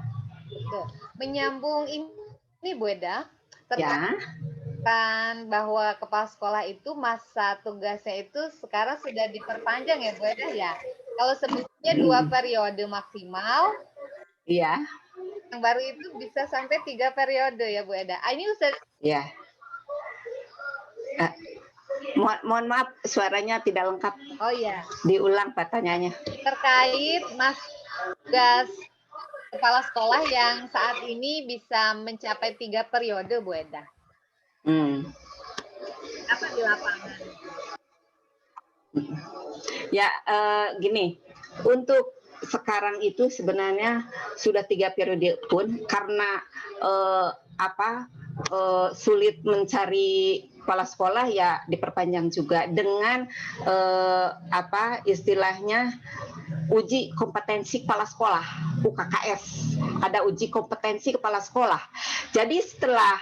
Betul. Menyambung ini Bu Eda, Ya. Kan bahwa kepala sekolah itu masa tugasnya itu sekarang sudah diperpanjang ya Bu Eda ya. Kalau sebelumnya 2 periode maksimal, Iya. yang baru itu bisa sampai 3 periode ya Bu Eda. Ini usah. Ya. Mohon maaf suaranya tidak lengkap. Oh iya. Diulang pertanyaannya. Terkait tugas kepala sekolah yang saat ini bisa mencapai 3 periode Bu Eda. Apa di lapangan? Ya, gini, untuk sekarang itu sebenarnya sudah 3 periode pun karena sulit mencari kepala sekolah ya diperpanjang juga dengan istilahnya uji kompetensi kepala sekolah, UKKS. Ada uji kompetensi kepala sekolah. Jadi setelah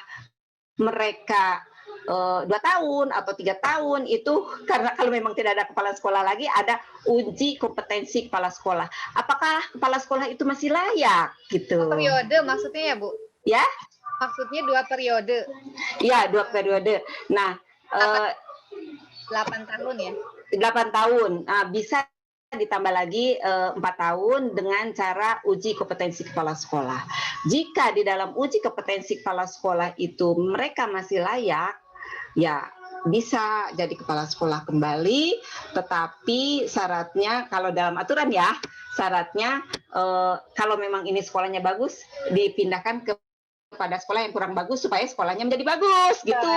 mereka 2 tahun atau 3 tahun itu karena kalau memang tidak ada kepala sekolah lagi ada uji kompetensi kepala sekolah. Apakah kepala sekolah itu masih layak gitu? Periode maksudnya ya Bu? Ya? Maksudnya 2 periode. Iya, 2 periode. Nah, 8 tahun ya? 8 tahun. Nah, bisa ditambah lagi 4 tahun dengan cara uji kompetensi kepala sekolah. Jika di dalam uji kompetensi kepala sekolah itu mereka masih layak, ya bisa jadi kepala sekolah kembali, tetapi syaratnya kalau dalam aturan ya, syaratnya kalau memang ini sekolahnya bagus, dipindahkan kepada sekolah yang kurang bagus supaya sekolahnya menjadi bagus gitu.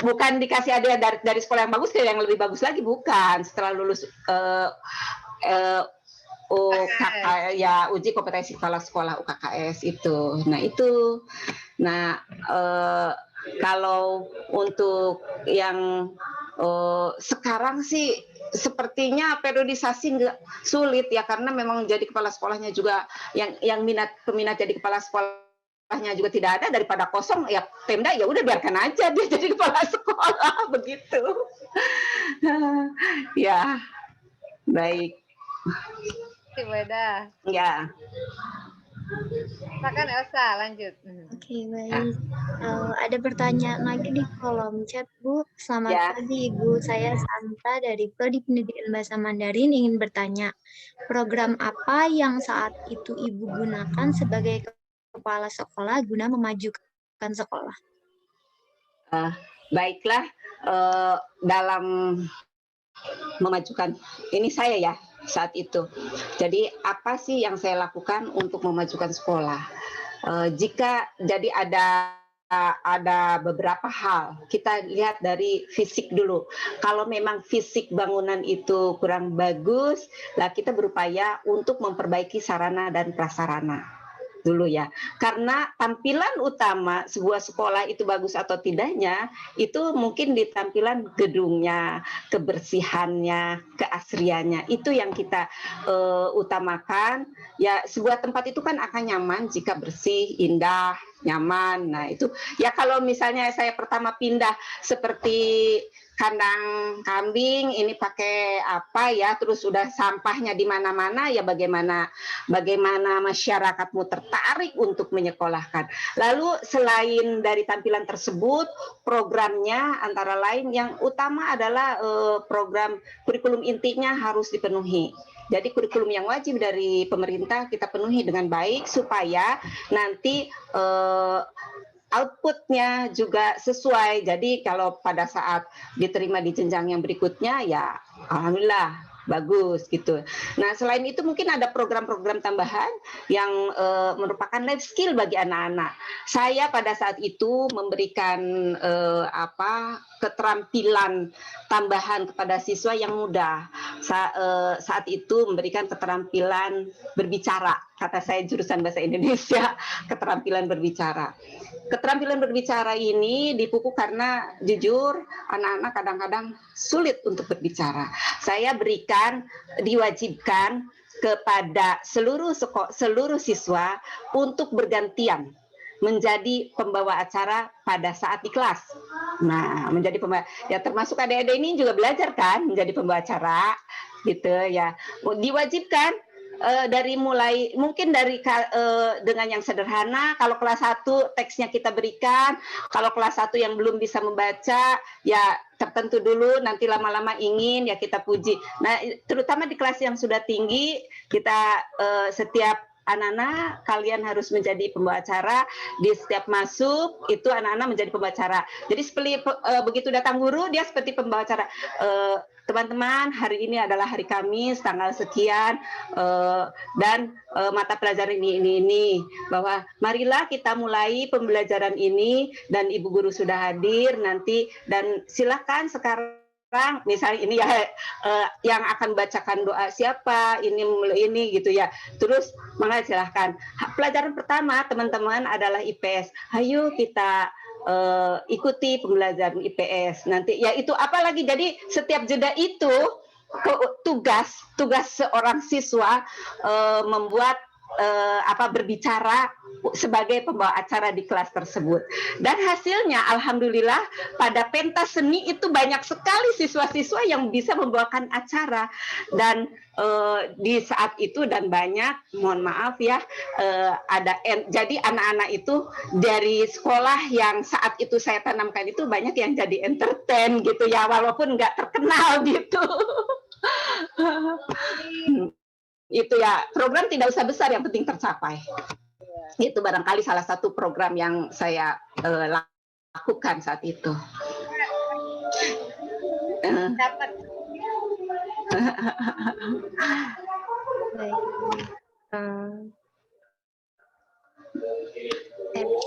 Bukan dikasih ada dari sekolah yang bagus ke yang lebih bagus lagi, bukan. Setelah lulus uji kompetensi kepala sekolah UKKS itu. Nah, kalau untuk yang sekarang sih sepertinya periodisasi nggak sulit ya karena memang jadi kepala sekolahnya juga yang peminat jadi kepala sekolah sekolahnya juga tidak ada, daripada kosong ya Pemda ya udah biarkan aja dia jadi kepala sekolah begitu. Ya, baik. Bu Eda. Ya. Silakan Elsa, lanjut. Oke, baik. Ada pertanyaan lagi di kolom chat, Bu. Selamat Ya. pagi, Ibu. Saya Santa dari Prodi Pendidikan Bahasa Mandarin ingin bertanya, program apa yang saat itu Ibu gunakan sebagai kepala sekolah guna memajukan sekolah? Baiklah, dalam memajukan, ini saya ya saat itu. Jadi apa sih yang saya lakukan untuk memajukan sekolah? Jika jadi ada beberapa hal, kita lihat dari fisik dulu. Kalau memang fisik bangunan itu kurang bagus, lah kita berupaya untuk memperbaiki sarana dan prasarana dulu ya. Karena tampilan utama sebuah sekolah itu bagus atau tidaknya, itu mungkin di tampilan gedungnya, kebersihannya, keasriannya. Itu yang kita utamakan. Ya, sebuah tempat itu kan akan nyaman jika bersih, indah, nyaman. Nah, itu ya kalau misalnya saya pertama pindah seperti kandang kambing ini pakai apa ya, terus sudah sampahnya di mana-mana, ya bagaimana masyarakatmu tertarik untuk menyekolahkan. Lalu selain dari tampilan tersebut, programnya antara lain yang utama adalah program kurikulum intinya harus dipenuhi. Jadi kurikulum yang wajib dari pemerintah kita penuhi dengan baik supaya nanti outputnya juga sesuai. Jadi kalau pada saat diterima di jenjang yang berikutnya ya alhamdulillah bagus gitu. Nah, selain itu mungkin ada program-program tambahan yang merupakan life skill bagi anak-anak. Saya pada saat itu memberikan keterampilan tambahan kepada siswa yang muda. Saat itu memberikan keterampilan berbicara. Kata saya jurusan bahasa Indonesia, keterampilan berbicara. Keterampilan berbicara ini dipupuk karena jujur anak-anak kadang-kadang sulit untuk berbicara. Saya diwajibkan kepada seluruh siswa untuk bergantian menjadi pembawa acara pada saat di kelas. Nah, menjadi pembawa, ya termasuk adik-adik ini juga belajar kan menjadi pembawa acara, gitu ya. Diwajibkan dari mulai mungkin dari dengan yang sederhana. Kalau kelas 1 teksnya kita berikan, kalau kelas 1 yang belum bisa membaca ya tertentu dulu, nanti lama-lama ingin ya kita puji. Nah, terutama di kelas yang sudah tinggi kita setiap anak-anak kalian harus menjadi pembawa acara, di setiap masuk itu anak-anak menjadi pembawa acara. Jadi seperti begitu datang guru dia seperti pembawa acara. Teman-teman, hari ini adalah hari Kamis, tanggal sekian, dan mata pelajaran ini, bahwa marilah kita mulai pembelajaran ini, dan Ibu Guru sudah hadir nanti, dan silakan sekarang, misalnya ini ya yang akan bacakan doa siapa, ini gitu ya. Terus maka silahkan. Pelajaran pertama teman-teman adalah IPS. Ayo kita ikuti pembelajaran IPS nanti ya, itu apalagi. Jadi setiap jeda itu tugas seorang siswa membuat berbicara sebagai pembawa acara di kelas tersebut. Dan hasilnya alhamdulillah pada pentas seni itu banyak sekali siswa-siswa yang bisa membawakan acara. Dan di saat itu dan banyak, mohon maaf ya, jadi anak-anak itu dari sekolah yang saat itu saya tanamkan itu banyak yang jadi entertain gitu ya, walaupun nggak terkenal gitu. Itu ya, program tidak usah besar, yang penting tercapai. Itu barangkali salah satu program yang saya lakukan saat itu.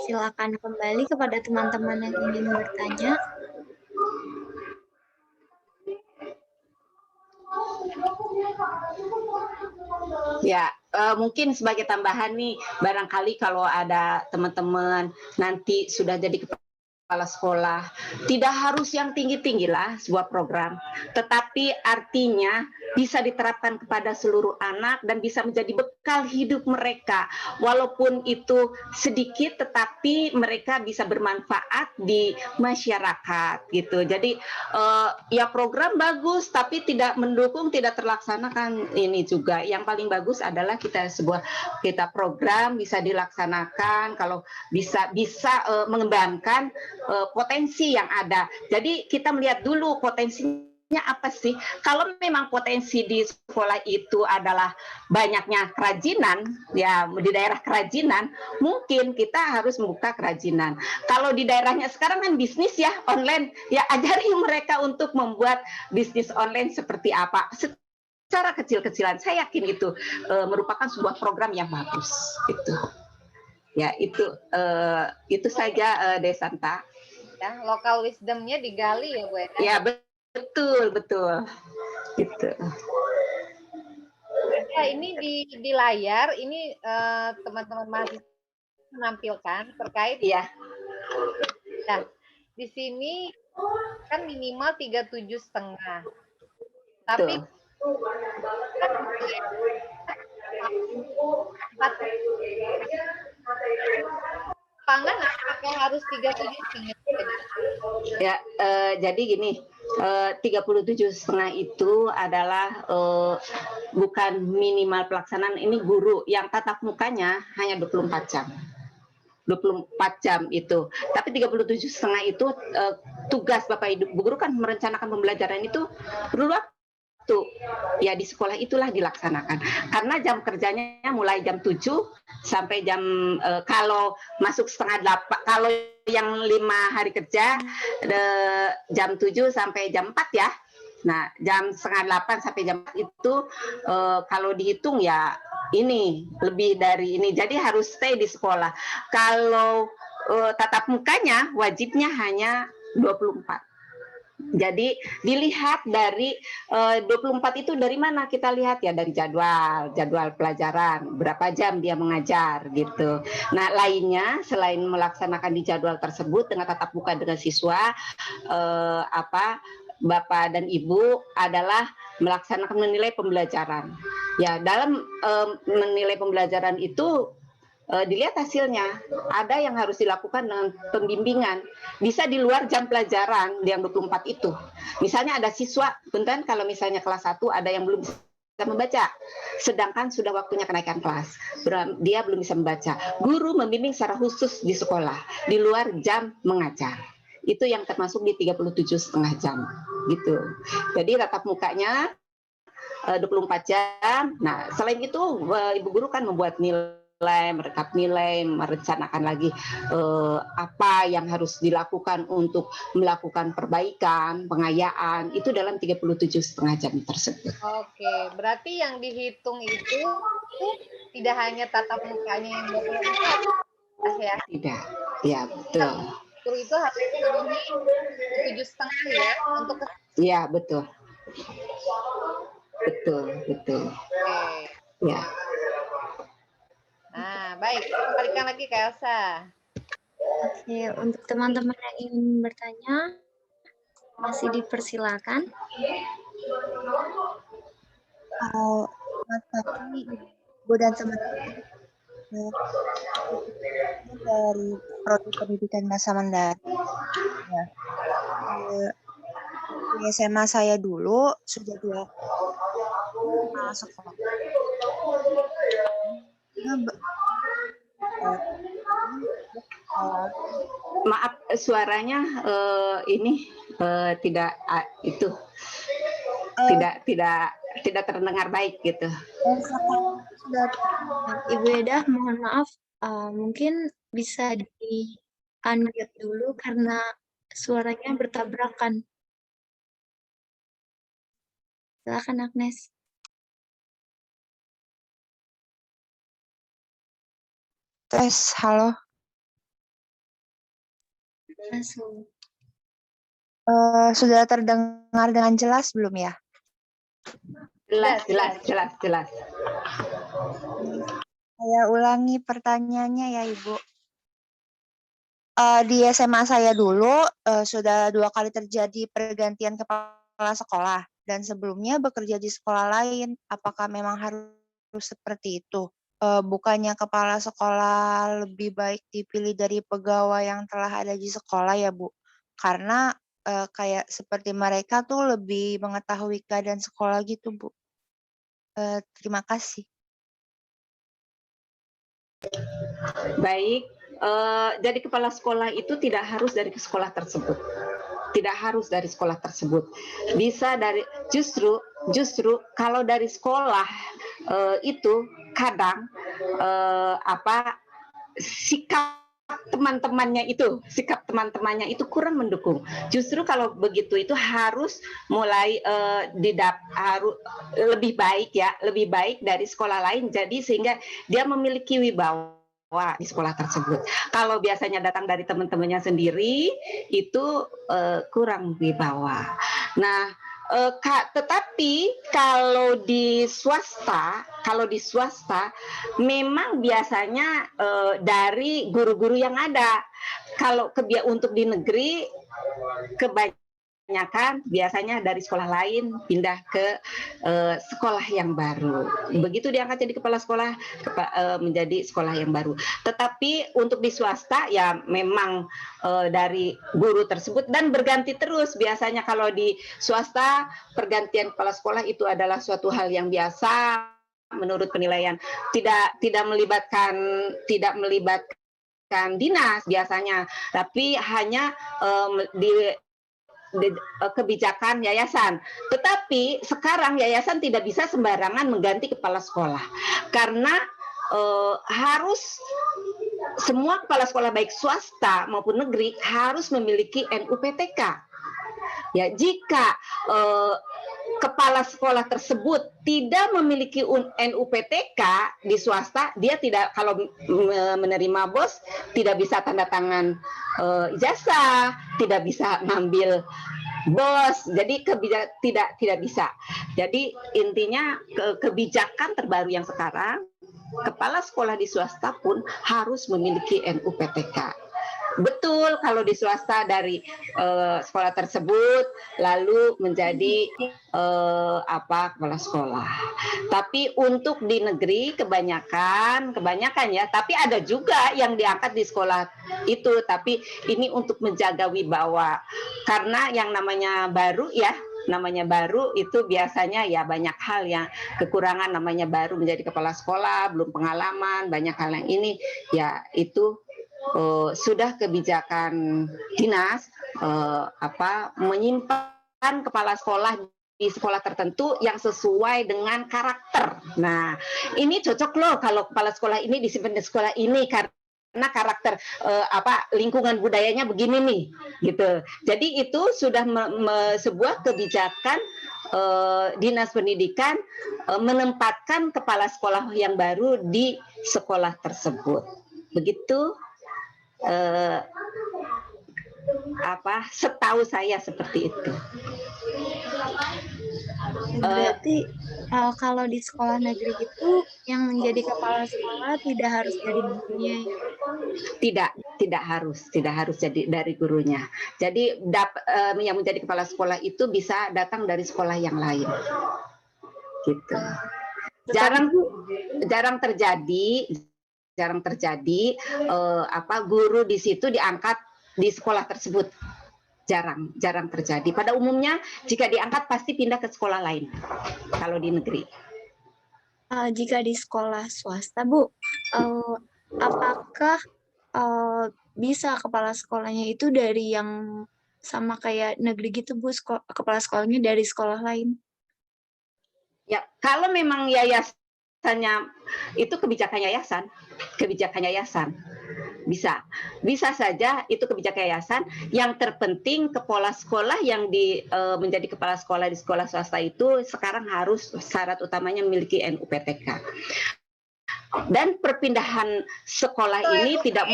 Silakan kembali kepada teman-teman yang ingin bertanya. Ya, mungkin sebagai tambahan nih, barangkali kalau ada teman-teman nanti sudah jadi kepala kepala sekolah. Tidak harus yang tinggi-tinggi lah sebuah program, tetapi artinya bisa diterapkan kepada seluruh anak dan bisa menjadi bekal hidup mereka. Walaupun itu sedikit, tetapi mereka bisa bermanfaat di masyarakat gitu. Jadi ya program bagus, tapi tidak mendukung, tidak terlaksanakan ini juga. Yang paling bagus adalah kita program bisa dilaksanakan kalau bisa mengembangkan potensi yang ada. Jadi kita melihat dulu potensinya apa sih? Kalau memang potensi di sekolah itu adalah banyaknya kerajinan, ya di daerah kerajinan, mungkin kita harus membuka kerajinan. Kalau di daerahnya sekarang kan bisnis ya online, ya ajari mereka untuk membuat bisnis online seperti apa. Secara kecil-kecilan, saya yakin itu merupakan sebuah program yang bagus. Gitu. Ya itu saja Desanta. Ya, lokal wisdomnya digali ya Bu Eda. Ya betul. Gitu. Ya, ini di layar ini teman-teman mahasiswa menampilkan terkait. Iya. Nah, di sini kan minimal 37,5. Tapi pangan apakah harus 37,5? Ya, jadi gini, 37,5 itu adalah bukan minimal pelaksanaan, ini guru yang tatap mukanya hanya 24 jam. 24 jam itu. Tapi 37,5 itu tugas Bapak Ibu guru kan merencanakan pembelajaran itu perlu waktu. Ya di sekolah itulah dilaksanakan. Karena jam kerjanya mulai jam 7 sampai jam kalau masuk setengah 8, kalau yang 5 hari kerja jam 7 sampai jam 4 ya. Nah, jam setengah 8 sampai jam 4 itu kalau dihitung ya ini lebih dari ini. Jadi harus stay di sekolah. Kalau tatap mukanya wajibnya hanya 24. Jadi dilihat dari 24 itu dari mana kita lihat ya, dari jadwal pelajaran, berapa jam dia mengajar gitu. Nah, lainnya selain melaksanakan di jadwal tersebut dengan tatap muka dengan siswa, Bapak dan Ibu adalah melaksanakan menilai pembelajaran. Ya, dalam menilai pembelajaran itu dilihat hasilnya. Ada yang harus dilakukan dengan pembimbingan. Bisa di luar jam pelajaran yang 24 itu. Misalnya ada siswa, bentar kalau misalnya kelas 1 ada yang belum bisa membaca. Sedangkan sudah waktunya kenaikan kelas. Dia belum bisa membaca. Guru membimbing secara khusus di sekolah, di luar jam mengajar. Itu yang termasuk di 37,5 jam. Gitu. Jadi tatap mukanya 24 jam. Nah, selain itu Ibu Guru kan membuat merekap nilai, merencanakan lagi apa yang harus dilakukan untuk melakukan perbaikan, pengayaan, itu dalam 37,5 jam tersebut. Oke, berarti yang dihitung itu tidak hanya tatap mukanya yang 24 ya? Tidak, ya betul. Itu harus memenuhi 7,5 ya untuk. Iya betul. Betul. Oke. Ya. Nah, baik. Kembalikan lagi ke Elsa. Oke, untuk teman-teman yang ingin bertanya, masih dipersilakan. Selamat pagi, Ibu dan teman-teman. Dari Prodi Pendidikan Bahasa Mandarin. Ya. Di SMA saya dulu sudah 2 kepala sekolah. Maaf, suaranya ini tidak itu tidak terdengar baik gitu. Ibu Eda, mohon maaf, mungkin bisa di-unmute dulu karena suaranya bertabrakan. Silakan Agnes. Tes, halo. Langsung. Sudah terdengar dengan jelas belum ya? Jelas. Saya ulangi pertanyaannya ya, Ibu. Di SMA saya dulu sudah 2 kali terjadi pergantian kepala sekolah dan sebelumnya bekerja di sekolah lain. Apakah memang harus seperti itu? Bukannya kepala sekolah lebih baik dipilih dari pegawai yang telah ada di sekolah ya, Bu? Karena, kayak seperti mereka tuh lebih mengetahui keadaan sekolah gitu, Bu. Terima kasih. Baik, jadi kepala sekolah itu tidak harus dari sekolah tersebut. Tidak harus dari sekolah tersebut. Bisa dari justru kalau dari sekolah itu kadang sikap sikap teman-temannya itu kurang mendukung. Justru kalau begitu itu harus mulai harus lebih baik dari sekolah lain. Jadi sehingga dia memiliki wibawa di sekolah tersebut. Kalau biasanya datang dari teman-temannya sendiri itu kurang wibawa. Nah, tetapi kalau di swasta memang biasanya dari guru-guru yang ada. Kalau untuk di negeri kebanyakan biasanya dari sekolah lain pindah ke sekolah yang baru. Begitu diangkat jadi kepala sekolah menjadi sekolah yang baru. Tetapi untuk di swasta ya memang dari guru tersebut dan berganti terus. Biasanya kalau di swasta pergantian kepala sekolah itu adalah suatu hal yang biasa menurut penilaian. Tidak melibatkan dinas biasanya, tapi hanya kebijakan yayasan. Tetapi sekarang yayasan tidak bisa sembarangan mengganti kepala sekolah karena harus semua kepala sekolah baik swasta maupun negeri harus memiliki NUPTK. Ya, jika kepala sekolah tersebut tidak memiliki NUPTK di swasta, dia tidak, kalau menerima BOS tidak bisa tanda tangan ijazah, tidak bisa ngambil BOS, jadi tidak bisa. Jadi intinya kebijakan terbaru yang sekarang, kepala sekolah di swasta pun harus memiliki NUPTK. Betul, kalau di swasta dari sekolah tersebut lalu menjadi kepala sekolah. Tapi untuk di negeri kebanyakan ya, tapi ada juga yang diangkat di sekolah itu, tapi ini untuk menjaga wibawa. Karena yang namanya baru itu biasanya ya banyak hal yang kekurangan, namanya baru menjadi kepala sekolah, belum pengalaman, banyak hal yang ini ya itu sudah kebijakan dinas menyimpan kepala sekolah di sekolah tertentu yang sesuai dengan karakter. Nah, ini cocok loh kalau kepala sekolah ini disimpan di sekolah ini karena karakter lingkungan budayanya begini nih, gitu. Jadi itu sudah sebuah kebijakan dinas pendidikan menempatkan kepala sekolah yang baru di sekolah tersebut. Begitu. Setahu saya seperti itu. Berarti kalau di sekolah negeri itu yang menjadi kepala sekolah tidak harus dari gurunya ya? Tidak harus jadi dari gurunya. Jadi yang menjadi kepala sekolah itu bisa datang dari sekolah yang lain. Gitu. Jarang terjadi guru di situ diangkat di sekolah tersebut. Jarang terjadi. Pada umumnya jika diangkat pasti pindah ke sekolah lain kalau di negeri. Jika di sekolah swasta, Bu, apakah bisa kepala sekolahnya itu dari yang sama kayak negeri gitu, Bu, kepala sekolahnya dari sekolah lain? Ya, kalau memang yayasannya itu kebijakan yayasan bisa saja itu kebijakan yayasan. Yang terpenting kepala sekolah yang menjadi kepala sekolah di sekolah swasta itu sekarang harus syarat utamanya memiliki NUPTK. Dan perpindahan sekolah ini tidak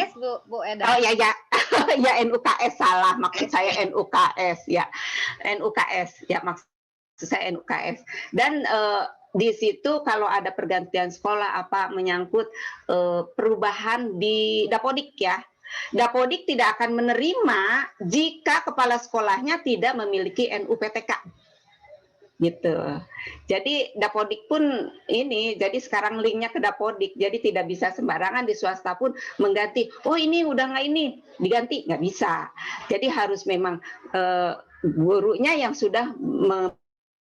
Bu Eda. Oh ya NUKS, salah, maksud saya NUKS ya. NUKS ya, maksud saya NUKS. Dan di situ kalau ada pergantian sekolah menyangkut perubahan di Dapodik ya, Dapodik tidak akan menerima jika kepala sekolahnya tidak memiliki NUPTK. Gitu. Jadi Dapodik pun ini, jadi sekarang linknya ke Dapodik, jadi tidak bisa sembarangan di swasta pun mengganti. Oh ini udah nggak ini diganti, nggak bisa. Jadi harus memang gurunya yang sudah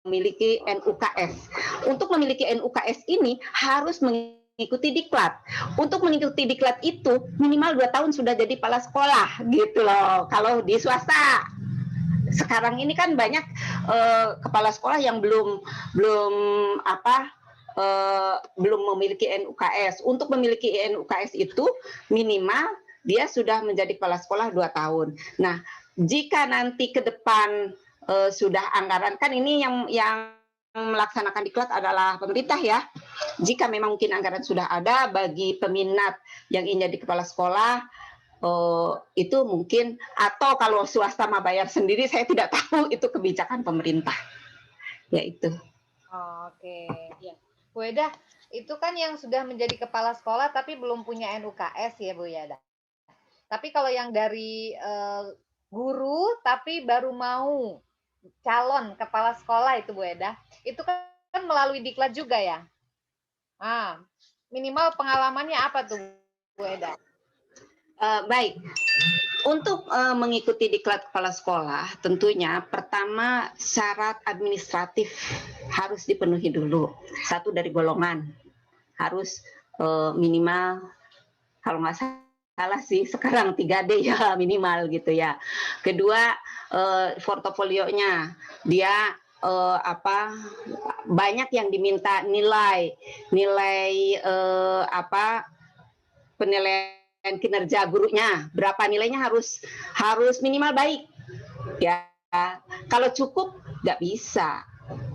memiliki NUKS. Untuk memiliki NUKS ini harus mengikuti diklat. Untuk mengikuti diklat itu minimal 2 tahun sudah jadi kepala sekolah gitu loh. Kalau di swasta. Sekarang ini kan banyak kepala sekolah yang belum memiliki NUKS. Untuk memiliki NUKS itu minimal dia sudah menjadi kepala sekolah 2 tahun. Nah, jika nanti ke depan sudah anggaran, kan ini yang melaksanakan diklat adalah pemerintah ya. Jika memang mungkin anggaran sudah ada bagi peminat yang ingin jadi kepala sekolah, itu mungkin, atau kalau swasta mah bayar sendiri, saya tidak tahu, itu kebijakan pemerintah. Ya itu. Oke, ya. Bu Eda, itu kan yang sudah menjadi kepala sekolah tapi belum punya NUKS ya Bu Eda. Tapi kalau yang dari guru tapi baru mau calon kepala sekolah itu Bu Eda, itu kan melalui diklat juga ya. Minimal pengalamannya apa tuh Bu Eda? Baik, untuk mengikuti diklat kepala sekolah, tentunya pertama syarat administratif harus dipenuhi dulu. Satu, dari golongan harus minimal, kalau nggak salah sih sekarang 3D ya minimal gitu ya. Kedua, portofolionya dia banyak yang diminta penilaian kinerja gurunya, berapa nilainya harus minimal baik ya. Kalau cukup nggak bisa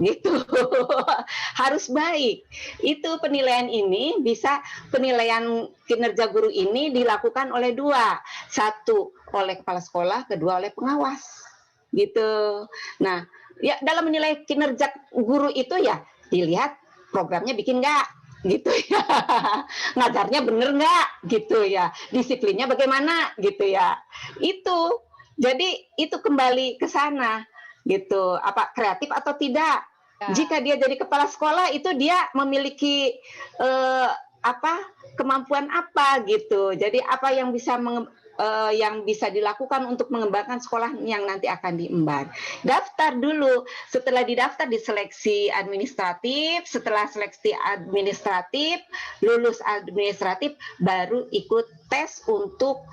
gitu. Harus baik. Itu penilaian ini bisa, penilaian kinerja guru ini dilakukan oleh 2, 1 oleh kepala sekolah, kedua oleh pengawas gitu. Nah, ya dalam menilai kinerja guru itu ya dilihat programnya bikin nggak gitu ya, ngajarnya bener nggak gitu ya, disiplinnya bagaimana gitu ya. Itu jadi itu kembali ke sana gitu, apa kreatif atau tidak. Jika dia jadi kepala sekolah itu dia memiliki kemampuan apa gitu. Jadi apa yang bisa dilakukan untuk mengembangkan sekolah yang nanti akan diemban. Daftar dulu, setelah didaftar diseleksi administratif, setelah seleksi administratif, lulus administratif, baru ikut tes untuk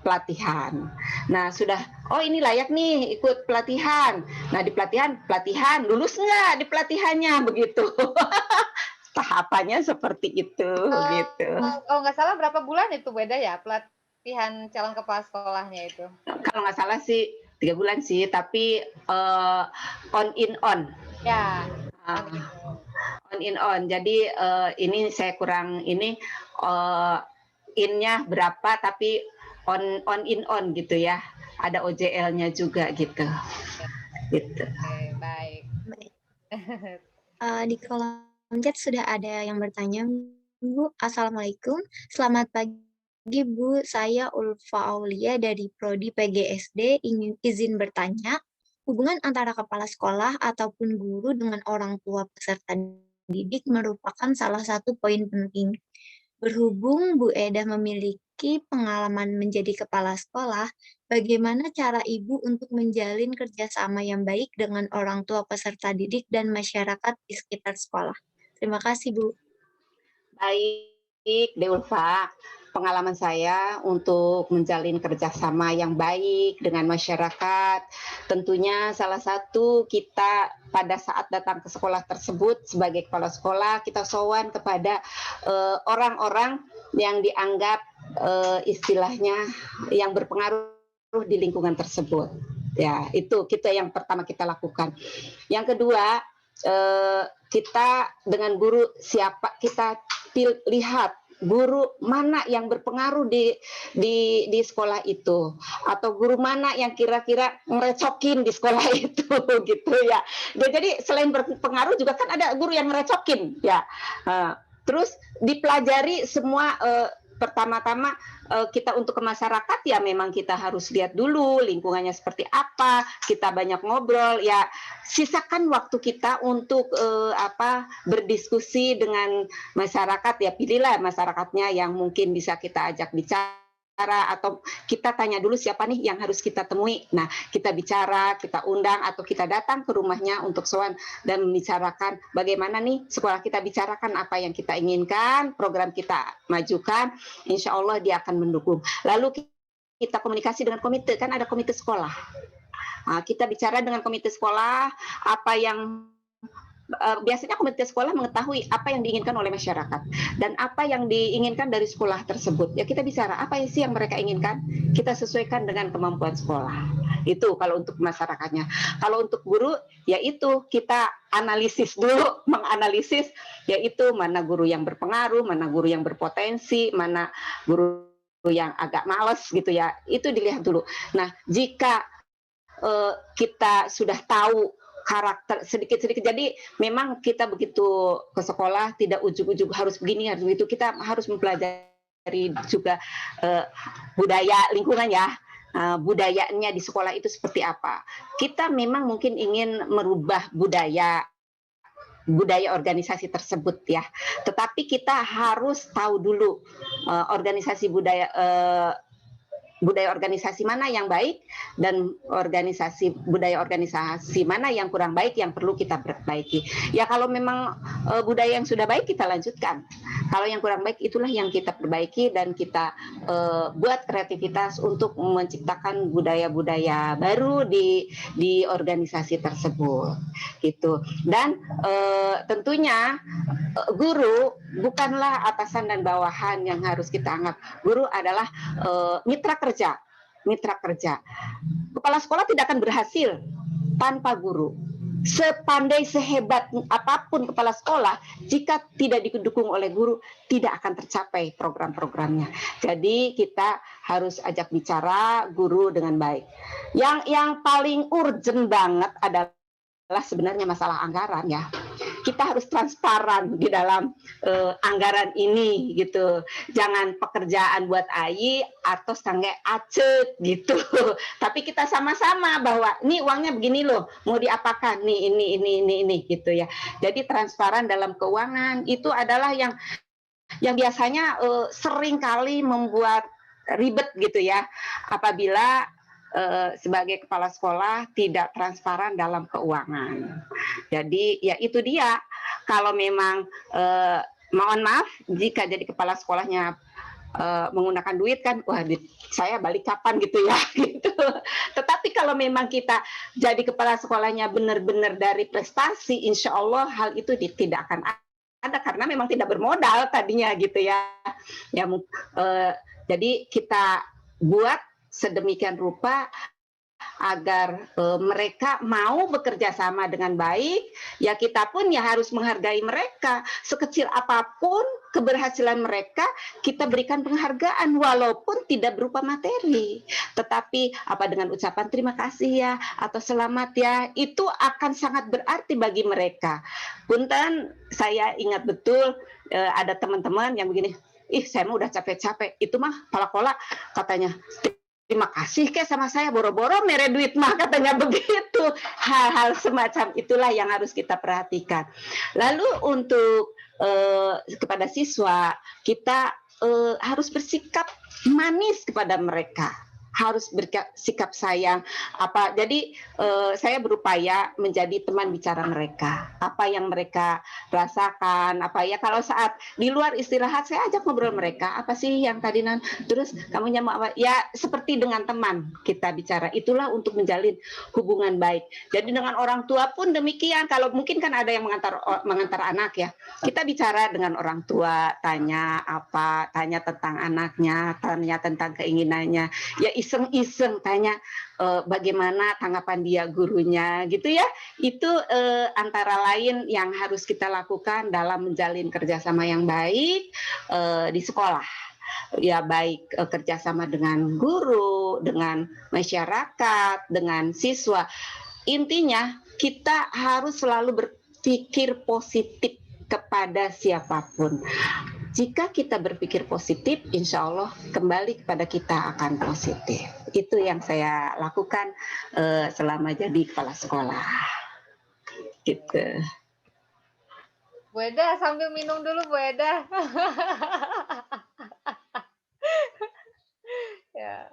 pelatihan. Nah, sudah, oh ini layak nih ikut pelatihan. Nah, di pelatihan lulus nggak di pelatihannya begitu. Tahapannya seperti itu gitu. Oh nggak salah berapa bulan itu beda ya pelatihan calon kepala sekolahnya itu? Kalau nggak salah sih 3 bulan sih, tapi on in on. Ya. On in on. Jadi ini saya kurang ini in-nya berapa, tapi on in on gitu ya. Ada OJL-nya juga gitu. Gitu. Oke, baik. Di kolom chat sudah ada yang bertanya, Bu. Assalamualaikum, selamat pagi Bu, saya Ulfa Aulia dari Prodi PGSD, izin bertanya, hubungan antara kepala sekolah ataupun guru dengan orang tua peserta didik merupakan salah satu poin penting. Berhubung Bu Eda memiliki pengalaman menjadi kepala sekolah, bagaimana cara Ibu untuk menjalin kerjasama yang baik dengan orang tua peserta didik dan masyarakat di sekitar sekolah? Terima kasih, Bu. Baik, Deulfa. Pengalaman saya untuk menjalin kerjasama yang baik dengan masyarakat, tentunya salah satu kita pada saat datang ke sekolah tersebut sebagai kepala sekolah, kita sowan kepada orang-orang yang dianggap istilahnya yang berpengaruh di lingkungan tersebut. Ya, itu kita yang pertama kita lakukan. Yang kedua, kita dengan guru siapa kita lihat guru mana yang berpengaruh di sekolah itu, atau guru mana yang kira-kira ngerecokin di sekolah itu gitu ya. Jadi selain berpengaruh juga kan ada guru yang ngerecokin ya. Terus dipelajari semua pertama-tama kita untuk ke masyarakat ya memang kita harus lihat dulu lingkungannya seperti apa, kita banyak ngobrol ya, sisakan waktu kita untuk berdiskusi dengan masyarakat ya, pilihlah masyarakatnya yang mungkin bisa kita ajak bicara atau kita tanya dulu siapa nih yang harus kita temui. Nah, kita bicara, kita undang atau kita datang ke rumahnya untuk sowan dan membicarakan bagaimana nih sekolah kita, bicarakan apa yang kita inginkan, program kita majukan, insya Allah dia akan mendukung. Lalu kita komunikasi dengan komite, kan ada komite sekolah. Nah, kita bicara dengan komite sekolah, apa yang biasanya komite sekolah mengetahui apa yang diinginkan oleh masyarakat dan apa yang diinginkan dari sekolah tersebut. Ya kita bicara apa sih yang mereka inginkan, kita sesuaikan dengan kemampuan sekolah. Itu kalau untuk masyarakatnya. Kalau untuk guru, yaitu kita analisis dulu, menganalisis yaitu mana guru yang berpengaruh, mana guru yang berpotensi, mana guru yang agak males gitu ya. Itu dilihat dulu. Nah, jika kita sudah tahu karakter sedikit-sedikit. Jadi memang kita begitu ke sekolah tidak ujug-ujug harus begini, harus begitu. Kita harus mempelajari juga budaya lingkungan ya. Budayanya di sekolah itu seperti apa. Kita memang mungkin ingin merubah budaya organisasi tersebut ya. Tetapi kita harus tahu dulu organisasi budaya organisasi mana yang baik dan budaya organisasi mana yang kurang baik yang perlu kita perbaiki. Ya kalau memang budaya yang sudah baik kita lanjutkan. Kalau yang kurang baik itulah yang kita perbaiki dan kita buat kreativitas untuk menciptakan budaya-budaya baru di organisasi tersebut. Gitu. Dan tentunya guru bukanlah atasan dan bawahan yang harus kita anggap. Guru adalah mitra kerja. Kepala sekolah tidak akan berhasil tanpa guru. Sepandai sehebat apapun kepala sekolah, jika tidak didukung oleh guru, tidak akan tercapai program-programnya. Jadi kita harus ajak bicara guru dengan baik. Yang paling urgent banget adalah sebenarnya masalah anggaran ya. Kita harus transparan di dalam anggaran ini gitu. Jangan pekerjaan buat AI atau sange acet gitu. Tapi kita sama-sama bahwa ini uangnya begini loh, mau diapakan nih ini gitu ya. Jadi transparan dalam keuangan itu adalah yang biasanya sering kali membuat ribet gitu ya. Apabila sebagai kepala sekolah tidak transparan dalam keuangan. Jadi ya itu dia, kalau memang mohon maaf jika jadi kepala sekolahnya menggunakan duit kan, wah saya balik kapan gitu ya gitu. Tetapi kalau memang kita jadi kepala sekolahnya benar-benar dari prestasi, insya Allah hal itu tidak akan ada karena memang tidak bermodal tadinya gitu ya. Jadi kita buat sedemikian rupa agar mereka mau bekerja sama dengan baik, ya kita pun ya harus menghargai mereka. Sekecil apapun keberhasilan mereka, kita berikan penghargaan walaupun tidak berupa materi. Tetapi dengan ucapan terima kasih ya atau selamat ya, itu akan sangat berarti bagi mereka. Punten, saya ingat betul ada teman-teman yang begini, saya mah udah capek-capek, itu mah pola-pola katanya. Terima kasih sama saya, boro-boro mere duit mah katanya begitu. Hal-hal semacam itulah yang harus kita perhatikan. Lalu untuk kepada siswa, kita harus bersikap manis kepada mereka. Harus bersikap sayang. Jadi saya berupaya menjadi teman bicara mereka. Apa yang mereka rasakan, kalau saat di luar istirahat saya ajak ngobrol mereka. Apa sih yang tadi terus kamu mau apa? Ya seperti dengan teman kita bicara. Itulah untuk menjalin hubungan baik. Jadi dengan orang tua pun demikian. Kalau mungkin kan ada yang mengantar anak ya. Kita bicara dengan orang tua, tanya tentang anaknya, tanya tentang keinginannya. Ya iseng-iseng tanya bagaimana tanggapan dia gurunya gitu ya. Itu antara lain yang harus kita lakukan dalam menjalin kerjasama yang baik di sekolah. Ya baik kerjasama dengan guru, dengan masyarakat, dengan siswa. Intinya kita harus selalu berpikir positif kepada siapapun. jika kita berpikir positif, insya Allah kembali kepada kita akan positif. Itu yang saya lakukan selama jadi kepala sekolah. Gitu. Bu Eda, sambil minum dulu Bu Eda. Ya.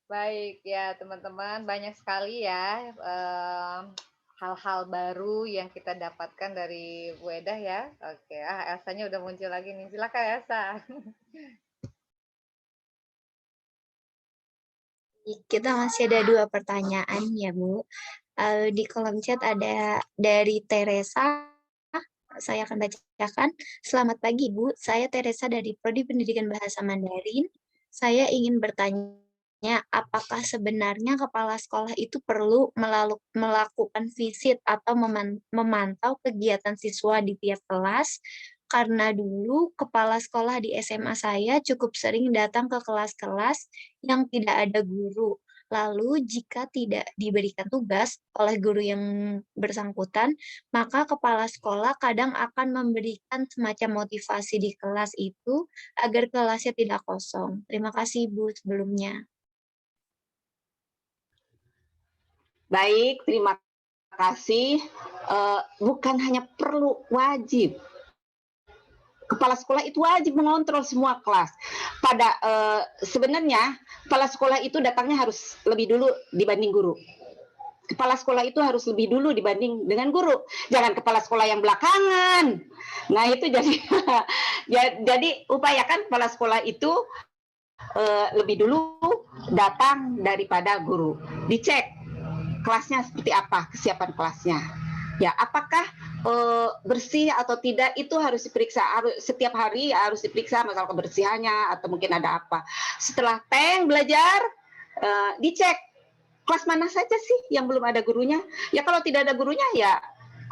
Baik ya teman-teman, banyak sekali ya hal-hal baru yang kita dapatkan dari Bu Eda ya. Oke, Elsanya udah muncul lagi nih. Silakan Elsa. Kita masih ada 2 pertanyaan ya, Bu. Di kolom chat ada dari Teresa, saya akan bacakan. Selamat pagi, Bu. Saya Teresa dari Prodi Pendidikan Bahasa Mandarin. Saya ingin bertanya, apakah sebenarnya kepala sekolah itu perlu melakukan visit atau memantau kegiatan siswa di tiap kelas? Karena dulu kepala sekolah di SMA saya cukup sering datang ke kelas-kelas yang tidak ada guru. Lalu jika tidak diberikan tugas oleh guru yang bersangkutan, maka kepala sekolah kadang akan memberikan semacam motivasi di kelas itu agar kelasnya tidak kosong. Terima kasih, Bu, sebelumnya. Baik, terima kasih. Bukan hanya perlu, wajib. Kepala sekolah itu wajib mengontrol semua kelas. Sebenarnya kepala sekolah itu datangnya harus lebih dulu dibanding guru. Kepala sekolah itu harus lebih dulu dibanding dengan guru. Jangan kepala sekolah yang belakangan. Nah itu jadi upayakan kepala sekolah itu lebih dulu datang daripada guru. Dicek kelasnya seperti apa, kesiapan kelasnya. Ya, apakah bersih atau tidak itu harus diperiksa, setiap hari harus diperiksa masalah kebersihannya atau mungkin ada apa. Setelah belajar, dicek kelas mana saja sih yang belum ada gurunya. Ya kalau tidak ada gurunya ya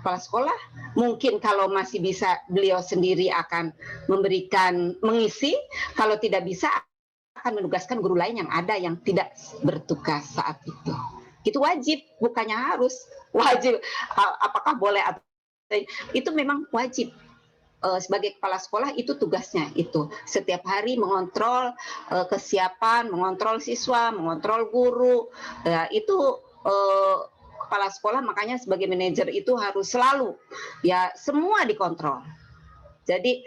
kepala sekolah mungkin kalau masih bisa beliau sendiri akan mengisi, kalau tidak bisa akan menugaskan guru lain yang ada yang tidak bertugas saat itu. Itu wajib, bukannya harus. Wajib. Apakah boleh atau itu memang wajib. Sebagai kepala sekolah itu tugasnya itu. Setiap hari mengontrol kesiapan, mengontrol siswa, mengontrol guru. Itu kepala sekolah makanya sebagai manajer itu harus selalu ya semua dikontrol. Jadi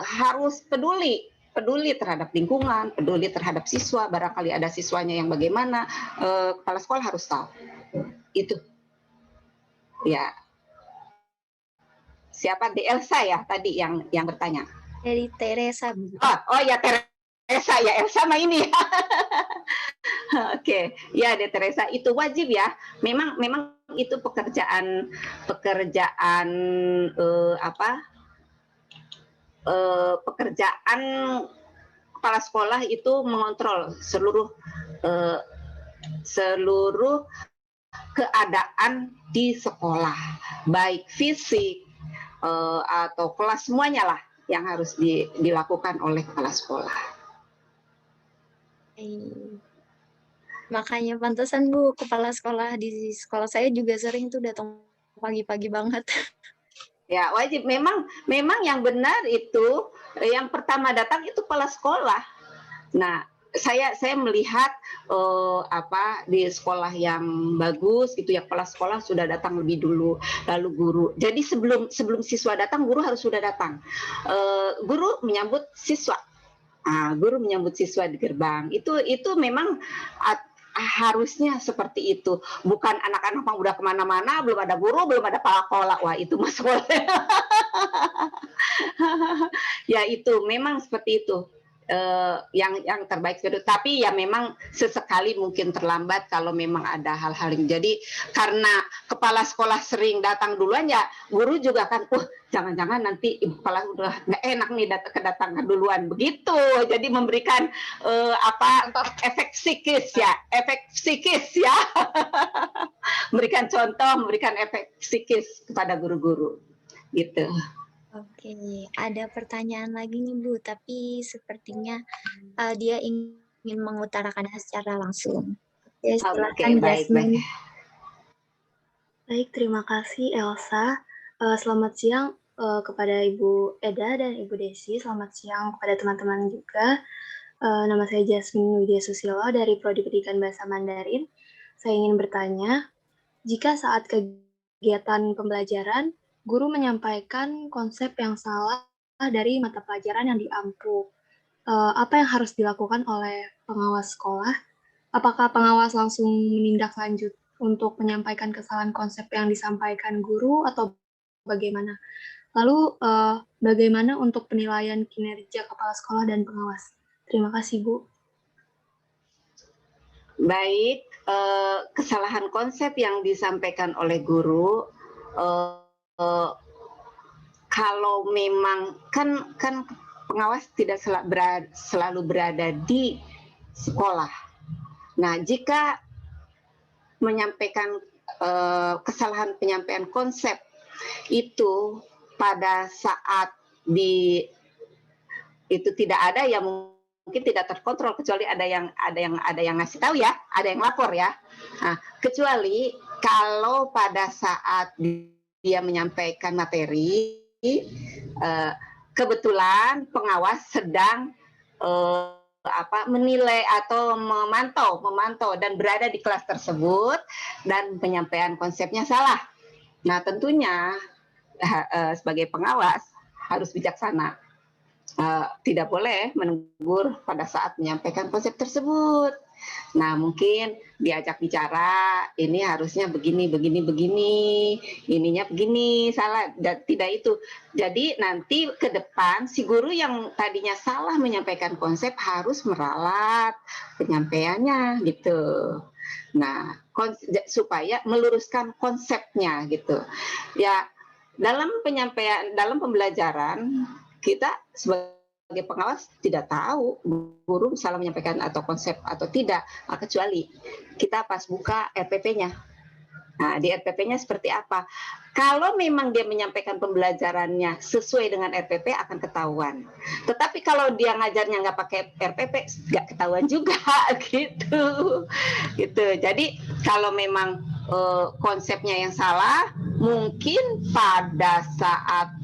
harus peduli terhadap lingkungan, peduli terhadap siswa, barangkali ada siswanya yang bagaimana, kepala sekolah harus tahu. Itu. Ya. Siapa? Di Elsa ya tadi yang bertanya. Dari Teresa, Bu. Oh ya Teresa ya, Elsa mah ini. Oke. Ya, De Teresa itu wajib ya. Memang itu pekerjaan pekerjaan kepala sekolah itu mengontrol seluruh keadaan di sekolah, baik fisik atau kelas, semuanya lah yang harus dilakukan oleh kepala sekolah. Makanya pantesan, Bu, kepala sekolah di sekolah saya juga sering tuh datang pagi-pagi banget. Ya, wajib. Memang yang benar itu yang pertama datang itu kepala sekolah. Nah, saya melihat di sekolah yang bagus gitu ya, kepala sekolah sudah datang lebih dulu, lalu guru. Jadi sebelum siswa datang, guru harus sudah datang. Guru menyambut siswa. Guru menyambut siswa di gerbang. Itu memang harusnya seperti itu. Bukan anak-anak yang udah kemana-mana, belum ada guru, belum ada pala-kola. Wah, itu mas sekolah. Ya itu memang seperti itu. Yang terbaik itu, tapi ya memang sesekali mungkin terlambat kalau memang ada hal-hal yang jadi karena kepala sekolah sering datang duluan ya guru juga kan jangan-jangan nanti ibu kepala udah nggak enak nih kedatangan duluan begitu, jadi memberikan efek psikis ya memberikan contoh, memberikan efek psikis kepada guru-guru gitu. Oke, ada pertanyaan lagi nih Bu, tapi sepertinya dia ingin mengutarakannya secara langsung. Oke, silakan Jasmine. Baik, terima kasih Elsa. Selamat siang kepada Ibu Eda dan Ibu Desi. Selamat siang kepada teman-teman juga. Nama saya Jasmine Widya Susilo dari Prodi Pendidikan Bahasa Mandarin. Saya ingin bertanya, jika saat kegiatan pembelajaran, guru menyampaikan konsep yang salah dari mata pelajaran yang diampu, apa yang harus dilakukan oleh pengawas sekolah? Apakah pengawas langsung menindaklanjut untuk menyampaikan kesalahan konsep yang disampaikan guru atau bagaimana? Lalu bagaimana untuk penilaian kinerja kepala sekolah dan pengawas? Terima kasih, Bu. Baik, kesalahan konsep yang disampaikan oleh guru, kalau memang kan pengawas tidak selalu berada di sekolah. Nah, jika menyampaikan kesalahan penyampaian konsep itu pada saat itu tidak ada, ya mungkin tidak terkontrol, kecuali ada yang ngasih tahu ya, ada yang lapor ya. Nah, kecuali kalau pada saat dia menyampaikan materi, kebetulan pengawas sedang menilai atau memantau dan berada di kelas tersebut dan penyampaian konsepnya salah. Nah, tentunya sebagai pengawas harus bijaksana. Tidak boleh menegur pada saat menyampaikan konsep tersebut. Nah, mungkin diajak bicara, ini harusnya begini, ininya begini, salah, tidak itu. Jadi nanti ke depan si guru yang tadinya salah menyampaikan konsep harus meralat penyampaiannya gitu. Nah, supaya meluruskan konsepnya gitu. Ya, dalam pembelajaran kita sebagai pengawas tidak tahu guru salah menyampaikan atau konsep atau tidak, kecuali kita pas buka RPP-nya. Nah, di RPP-nya seperti apa? Kalau memang dia menyampaikan pembelajarannya sesuai dengan RPP akan ketahuan. Tetapi kalau dia ngajarnya nggak pakai RPP, nggak ketahuan juga gitu. Jadi kalau memang konsepnya yang salah, mungkin pada saat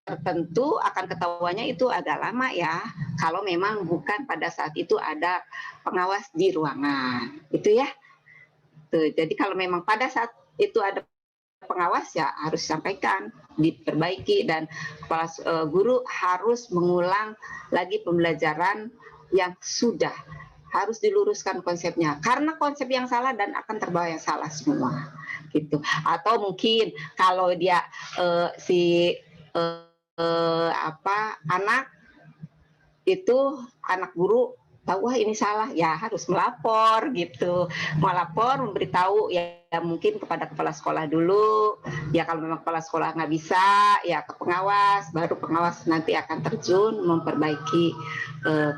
tertentu akan ketahuannya itu agak lama ya, kalau memang bukan pada saat itu ada pengawas di ruangan, itu ya. Jadi kalau memang pada saat itu ada pengawas ya harus disampaikan, diperbaiki, dan kepala guru harus mengulang lagi pembelajaran yang sudah, harus diluruskan konsepnya, karena konsep yang salah dan akan terbawa yang salah semua gitu. Atau mungkin kalau dia anak guru tahu wah ini salah, ya harus melapor gitu, memberitahu ya mungkin kepada kepala sekolah dulu ya. Kalau memang kepala sekolah nggak bisa ya ke pengawas, baru pengawas nanti akan terjun memperbaiki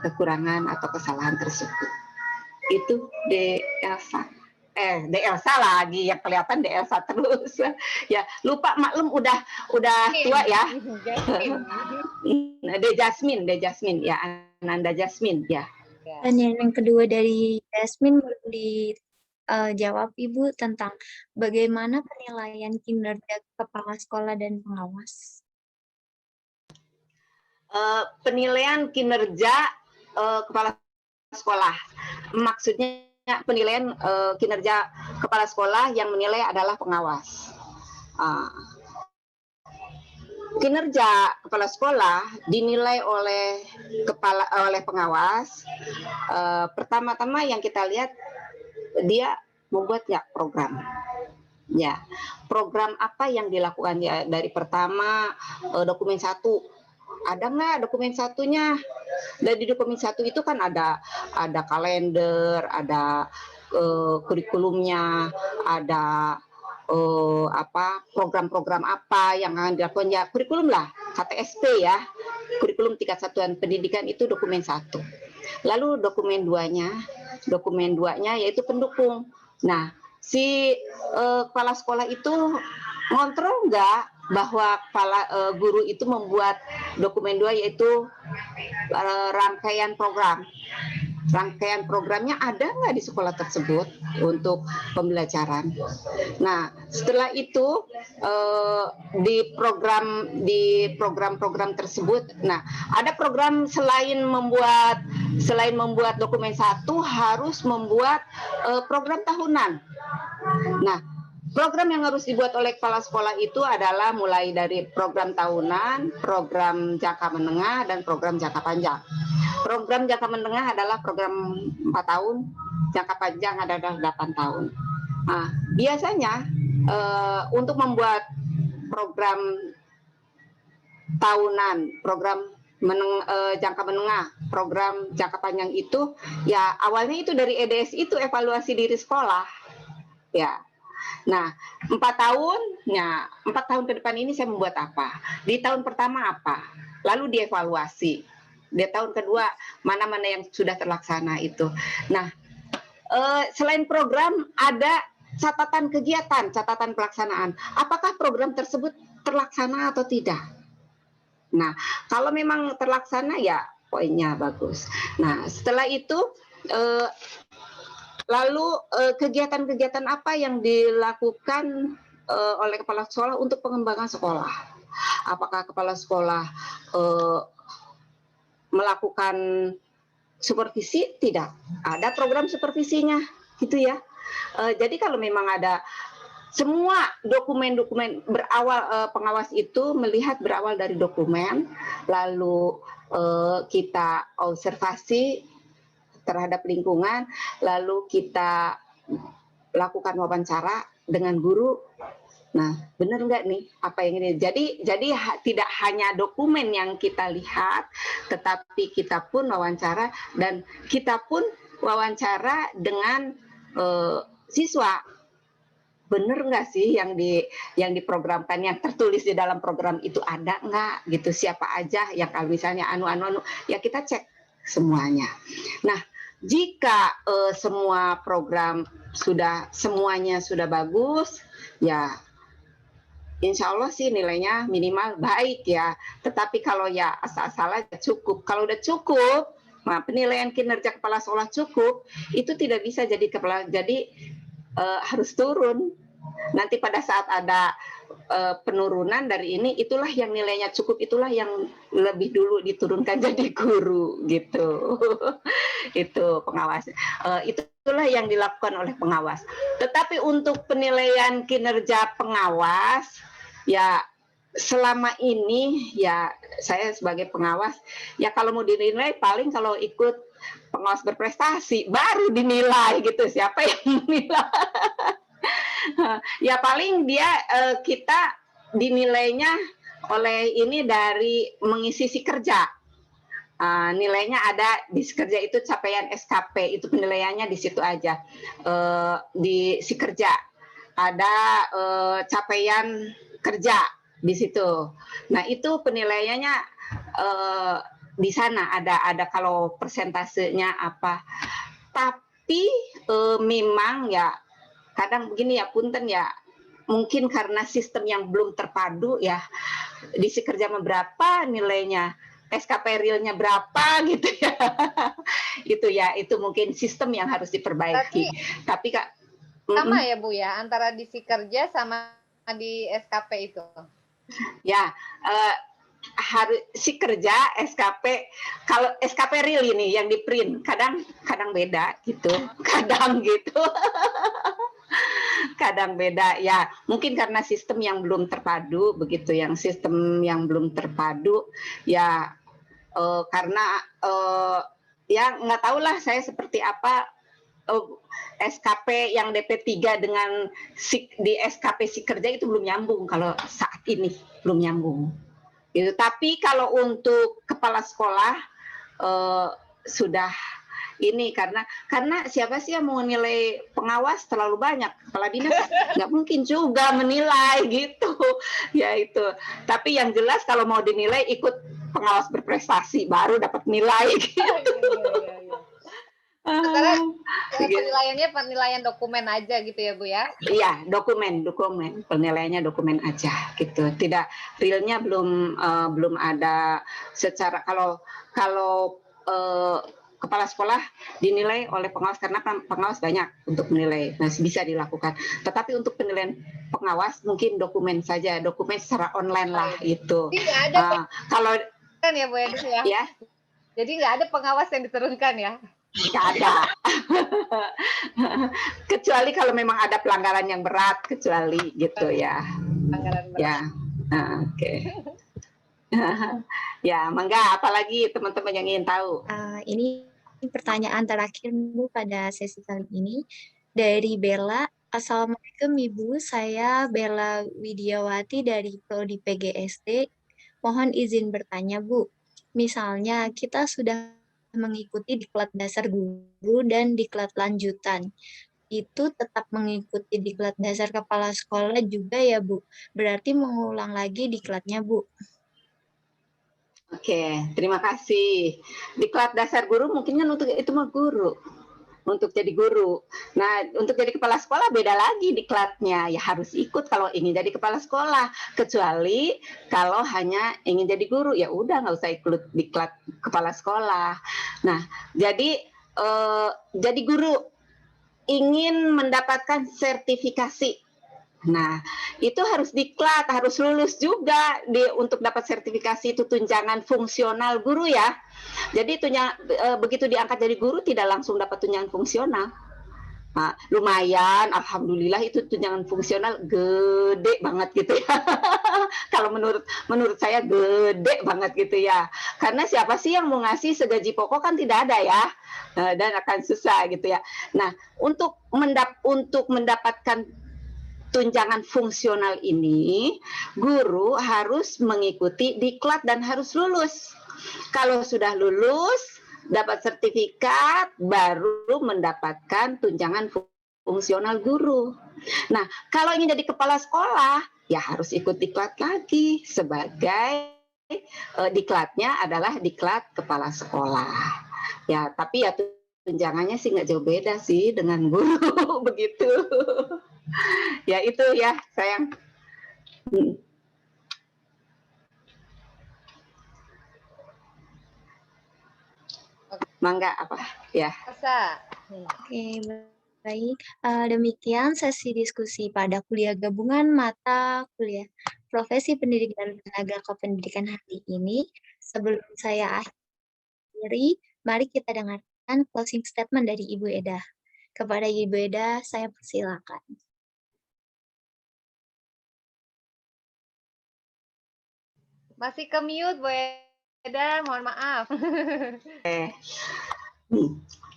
kekurangan atau kesalahan tersebut. Itu Elsa lagi yang kelihatan Elsa terus ya, lupa, maklum udah tua ya. Jasmine ya, Ananda Jasmine ya. Dan yang kedua dari Jasmine belum dijawab Ibu tentang bagaimana penilaian kinerja kepala sekolah dan pengawas. Penilaian kinerja kepala sekolah, maksudnya penilaian kinerja kepala sekolah yang menilai adalah pengawas. Kinerja kepala sekolah dinilai oleh pengawas. Pertama-tama yang kita lihat, dia membuat ya program. Ya, program apa yang dilakukan ya, dari pertama dokumen 1. Ada nggak dokumen 1-nya? Dan di dokumen 1 itu kan ada kalender, ada kurikulumnya, ada program-program apa yang akan dilakukan, ya kurikulum lah, KTSP ya, kurikulum tingkat satuan pendidikan, itu dokumen 1. Lalu dokumen 2-nya yaitu pendukung. Nah, si kepala sekolah itu ngontrol nggak bahwa guru itu membuat dokumen 2 yaitu rangkaian program. rangkaian programnya ada nggak di sekolah tersebut untuk pembelajaran. Nah, setelah itu di program-program tersebut, nah ada program selain membuat dokumen satu harus membuat program tahunan. Nah, program yang harus dibuat oleh kepala sekolah itu adalah mulai dari program tahunan, program jangka menengah, dan program jangka panjang. Program jangka menengah adalah program 4 tahun, jangka panjang adalah 8 tahun. Nah, biasanya untuk membuat program tahunan, program jangka menengah, program jangka panjang itu, ya awalnya itu dari EDS itu evaluasi diri sekolah, ya. Nah, 4 tahun ke depan ini saya membuat apa? Di tahun pertama apa? Lalu dievaluasi. Di tahun kedua, mana-mana yang sudah terlaksana itu. Nah, selain program, ada catatan kegiatan, catatan pelaksanaan. Apakah program tersebut terlaksana atau tidak? Nah, kalau memang terlaksana, ya poinnya bagus. Nah, setelah itu, lalu kegiatan-kegiatan apa yang dilakukan oleh kepala sekolah untuk pengembangan sekolah? Apakah kepala sekolah melakukan supervisi? Tidak. Ada program supervisinya, gitu ya. Jadi kalau memang ada semua dokumen-dokumen berawal pengawas itu melihat berawal dari dokumen, lalu kita observasi terhadap lingkungan, lalu kita lakukan wawancara dengan guru. Nah, benar nggak nih apa yang ini? Jadi tidak hanya dokumen yang kita lihat, tetapi kita pun wawancara, dan kita pun wawancara dengan siswa. Bener nggak sih yang diprogramkan, yang tertulis di dalam program itu ada nggak gitu, siapa aja yang kalau misalnya ya kita cek semuanya. Nah, jika semua program semuanya sudah bagus, ya insya Allah sih nilainya minimal baik ya. Tetapi kalau ya asal-asalan cukup. Kalau udah cukup, nah penilaian kinerja kepala sekolah cukup, itu tidak bisa jadi harus turun. Nanti pada saat ada penurunan dari ini, itulah yang nilainya cukup, itulah yang lebih dulu diturunkan jadi guru gitu. Itu pengawas. Itulah yang dilakukan oleh pengawas. Tetapi untuk penilaian kinerja pengawas, ya selama ini ya saya sebagai pengawas, ya kalau mau dinilai paling kalau ikut pengawas berprestasi baru dinilai gitu. Siapa yang menilai? Ya paling dia kita dinilainya oleh ini dari mengisi sikerja. Nilainya ada di sikerja itu capaian SKP, itu penilaiannya di situ aja. Di sikerja ada capaian kerja di situ. Nah, itu penilaiannya di sana ada kalau persentasenya apa. Tapi memang ya kadang begini ya, punten ya, mungkin karena sistem yang belum terpadu ya, di sikerja berapa nilainya, SKP realnya berapa gitu ya. Itu ya, itu mungkin sistem yang harus diperbaiki. Tapi Kak, sama ya Bu ya, antara di sikerja sama di SKP itu. Ya, harus sikerja, SKP. Kalau SKP real ini yang di print, kadang beda gitu, kadang gitu. Kadang beda ya, mungkin karena sistem yang belum terpadu begitu, yang sistem yang belum terpadu ya, karena ya nggak tahulah saya seperti apa SKP yang DP3 dengan di SKP sikerja itu belum nyambung, kalau saat ini belum nyambung gitu. Tapi kalau untuk kepala sekolah sudah ini, karena siapa sih yang mau menilai pengawas, terlalu banyak kepala dinas, nggak mungkin juga menilai gitu ya itu. Tapi yang jelas kalau mau dinilai ikut pengawas berprestasi baru dapat nilai gitu. Sekarang penilaiannya penilaian dokumen aja gitu ya Bu ya? Iya, dokumen penilaiannya dokumen aja gitu. Tidak, realnya belum ada secara kalau kepala sekolah dinilai oleh pengawas karena pengawas banyak untuk menilai, nah bisa dilakukan. Tetapi untuk penilaian pengawas mungkin dokumen saja, dokumen secara online lah itu. Jadi nggak ada kalau kan ya Bu Eda ya? Ya, jadi nggak ada pengawas yang diturunkan ya? nggak ada. Kecuali kalau memang ada pelanggaran yang berat, kecuali gitu ya. Pelanggaran berat. Ya, oke. Ya, mangga. Apalagi teman-teman yang ingin tahu? Ini pertanyaan terakhir Bu pada sesi kali ini dari Bella. Assalamualaikum Ibu, saya Bella Widiawati dari Prodi PGSD. Mohon izin bertanya Bu, misalnya kita sudah mengikuti diklat dasar guru dan diklat lanjutan, itu tetap mengikuti diklat dasar kepala sekolah juga ya Bu? Berarti mengulang lagi diklatnya Bu? Oke, terima kasih. Diklat dasar guru mungkin kan untuk itu mah guru, untuk jadi guru. Nah, untuk jadi kepala sekolah beda lagi diklatnya. Ya harus ikut kalau ingin jadi kepala sekolah. Kecuali kalau hanya ingin jadi guru, ya udah nggak usah ikut diklat kepala sekolah. Nah, jadi guru ingin mendapatkan sertifikasi. Nah, itu harus diklat, harus lulus juga untuk dapat sertifikasi itu tunjangan fungsional guru ya. Jadi begitu diangkat jadi guru tidak langsung dapat tunjangan fungsional. Nah, lumayan, alhamdulillah itu tunjangan fungsional gede banget gitu ya. Kalau menurut saya gede banget gitu ya. Karena siapa sih yang mau ngasih segaji pokok kan tidak ada ya. Dan akan susah gitu ya. Nah, untuk mendapatkan tunjangan fungsional ini, guru harus mengikuti diklat dan harus lulus. Kalau sudah lulus, dapat sertifikat, baru mendapatkan tunjangan fungsional guru. Nah, kalau ingin jadi kepala sekolah, ya harus ikut diklat lagi sebagai diklatnya adalah diklat kepala sekolah. Ya, tapi ya tunjangannya sih nggak jauh beda sih dengan guru begitu. Ya itu ya sayang. Mangga apa ya? Oke, baik. Demikian sesi diskusi pada kuliah gabungan mata kuliah Profesi Pendidikan dan Tenaga Kependidikan hari ini. Sebelum saya akhiri, mari kita dengarkan closing statement dari Ibu Eda. Kepada Ibu Eda, saya persilakan. Masih ke mute Bu Eda, mohon maaf.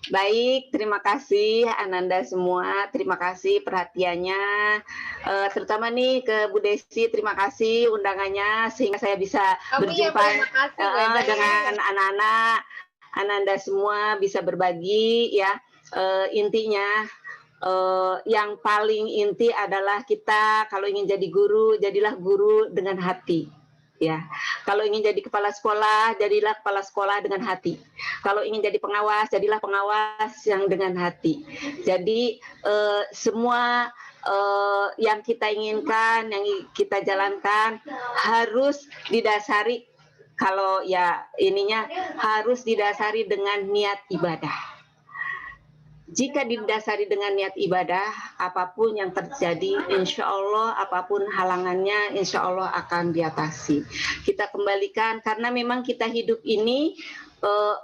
Baik, terima kasih Ananda semua, terima kasih perhatiannya, terutama nih ke Bu Desi, terima kasih undangannya sehingga saya bisa berjumpa dengan anak-anak, Ananda semua bisa berbagi ya. Intinya yang paling inti adalah kita kalau ingin jadi guru, jadilah guru dengan hati. Ya, kalau ingin jadi kepala sekolah, jadilah kepala sekolah dengan hati. Kalau ingin jadi pengawas, jadilah pengawas yang dengan hati. Jadi semua yang kita inginkan, yang kita jalankan harus didasari, kalau ya ininya harus didasari dengan niat ibadah. Jika didasari dengan niat ibadah, apapun yang terjadi, insya Allah, apapun halangannya, insya Allah akan diatasi. Kita kembalikan, karena memang kita hidup ini,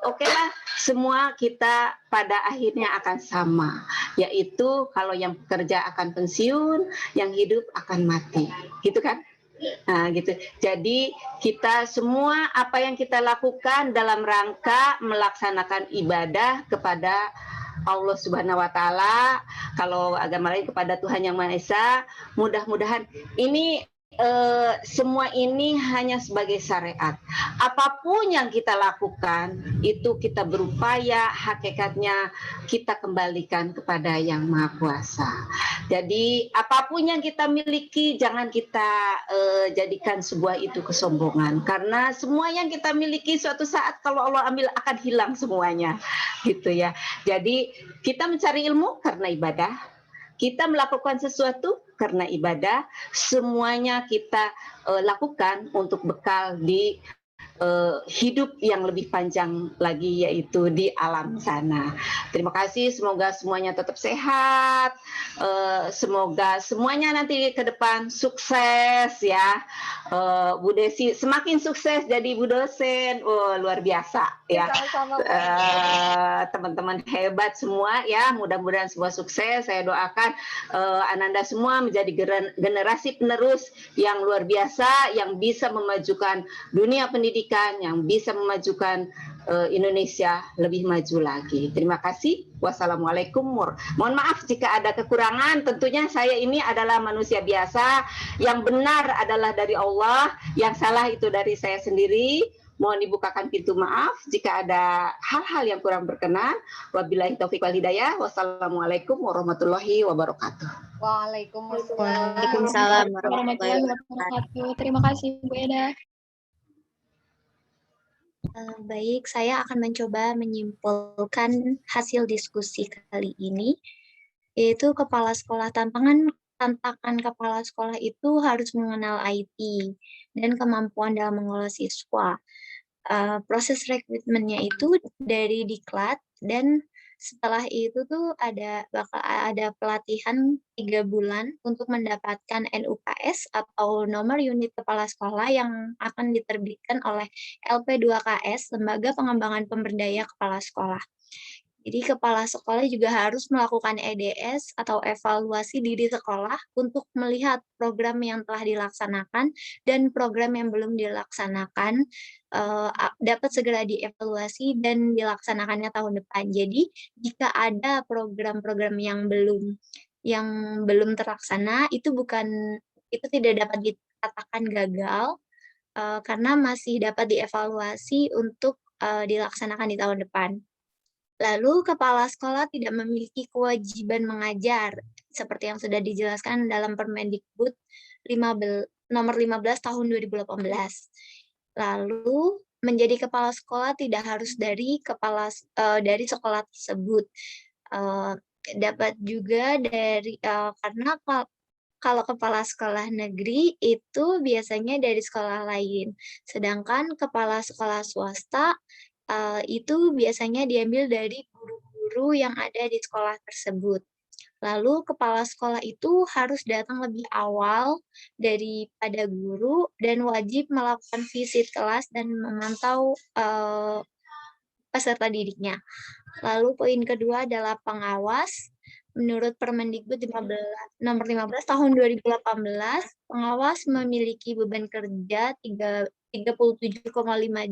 oke lah, semua kita pada akhirnya akan sama. Yaitu kalau yang bekerja akan pensiun, yang hidup akan mati. Gitu kan? Nah, gitu. Jadi kita semua apa yang kita lakukan dalam rangka melaksanakan ibadah kepada Allah Subhanahu wa Ta'ala, kalau agama lain kepada Tuhan Yang Maha Esa, mudah-mudahan ini semua ini hanya sebagai syariat. Apapun yang kita lakukan itu kita berupaya hakikatnya kita kembalikan kepada Yang Maha Kuasa. Jadi apapun yang kita miliki jangan kita jadikan sebuah itu kesombongan, karena semua yang kita miliki suatu saat kalau Allah ambil akan hilang semuanya, gitu ya. Jadi kita mencari ilmu karena ibadah. Kita melakukan sesuatu karena ibadah, semuanya kita lakukan untuk bekal di hidup yang lebih panjang lagi, yaitu di alam sana. Terima kasih, semoga semuanya tetap sehat, semoga semuanya nanti ke depan sukses ya. Bu Desi semakin sukses jadi Bu dosen, luar biasa ya. Sama-sama, Bu. Teman-teman hebat semua ya, mudah-mudahan semua sukses. Saya doakan Ananda semua menjadi generasi penerus yang luar biasa, yang bisa memajukan dunia pendidikan, yang bisa memajukan Indonesia lebih maju lagi. Terima kasih. Wassalamualaikum. Mohon maaf jika ada kekurangan. Tentunya saya ini adalah manusia biasa. Yang benar adalah dari Allah, yang salah itu dari saya sendiri. Mohon dibukakan pintu maaf jika ada hal-hal yang kurang berkenan. Wabillahi taufiq wal hidayah. Wassalamualaikum warahmatullahi wabarakatuh. Waalaikumsalam warahmatullahi wabarakatuh. Terima kasih Bu Eda. Baik, saya akan mencoba menyimpulkan hasil diskusi kali ini, yaitu tantangan kepala sekolah itu harus mengenal IT dan kemampuan dalam mengelola siswa. Proses rekrutmennya itu dari diklat, dan setelah itu tuh bakal ada pelatihan 3 bulan untuk mendapatkan NUKS atau nomor unit kepala sekolah yang akan diterbitkan oleh LP2KS, Lembaga Pengembangan Pemberdaya Kepala Sekolah. Jadi kepala sekolah juga harus melakukan EDS atau evaluasi diri sekolah untuk melihat program yang telah dilaksanakan dan program yang belum dilaksanakan dapat segera dievaluasi dan dilaksanakannya tahun depan. Jadi jika ada program-program yang belum terlaksana, itu tidak dapat dikatakan gagal karena masih dapat dievaluasi untuk dilaksanakan di tahun depan. Lalu, kepala sekolah tidak memiliki kewajiban mengajar, seperti yang sudah dijelaskan dalam Permendikbud nomor 15 tahun 2018. Lalu, menjadi kepala sekolah tidak harus dari sekolah tersebut. Dapat juga karena kalau kepala sekolah negeri itu biasanya dari sekolah lain, sedangkan kepala sekolah swasta itu biasanya diambil dari guru-guru yang ada di sekolah tersebut. Lalu kepala sekolah itu harus datang lebih awal daripada guru dan wajib melakukan visit kelas dan memantau peserta didiknya. Lalu poin kedua adalah pengawas. Menurut Permendikbud nomor 15 tahun 2018, pengawas memiliki beban kerja 37,5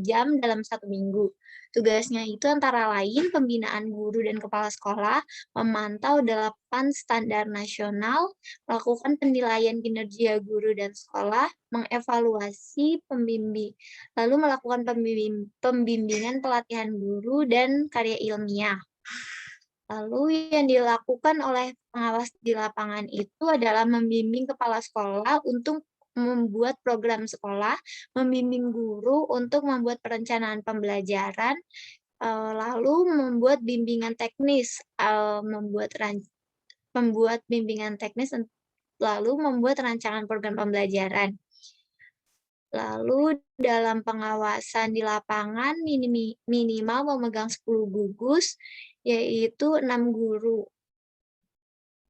jam dalam 1 minggu. Tugasnya itu antara lain pembinaan guru dan kepala sekolah, memantau 8 standar nasional, melakukan penilaian kinerja guru dan sekolah, mengevaluasi pembimbing, lalu melakukan pembimbingan pelatihan guru dan karya ilmiah. Lalu yang dilakukan oleh pengawas di lapangan itu adalah membimbing kepala sekolah untuk membuat program sekolah, membimbing guru untuk membuat perencanaan pembelajaran, lalu membuat bimbingan teknis, membuat bimbingan teknis, lalu membuat rancangan program pembelajaran. Lalu dalam pengawasan di lapangan minimal memegang 10 gugus, yaitu 6 guru.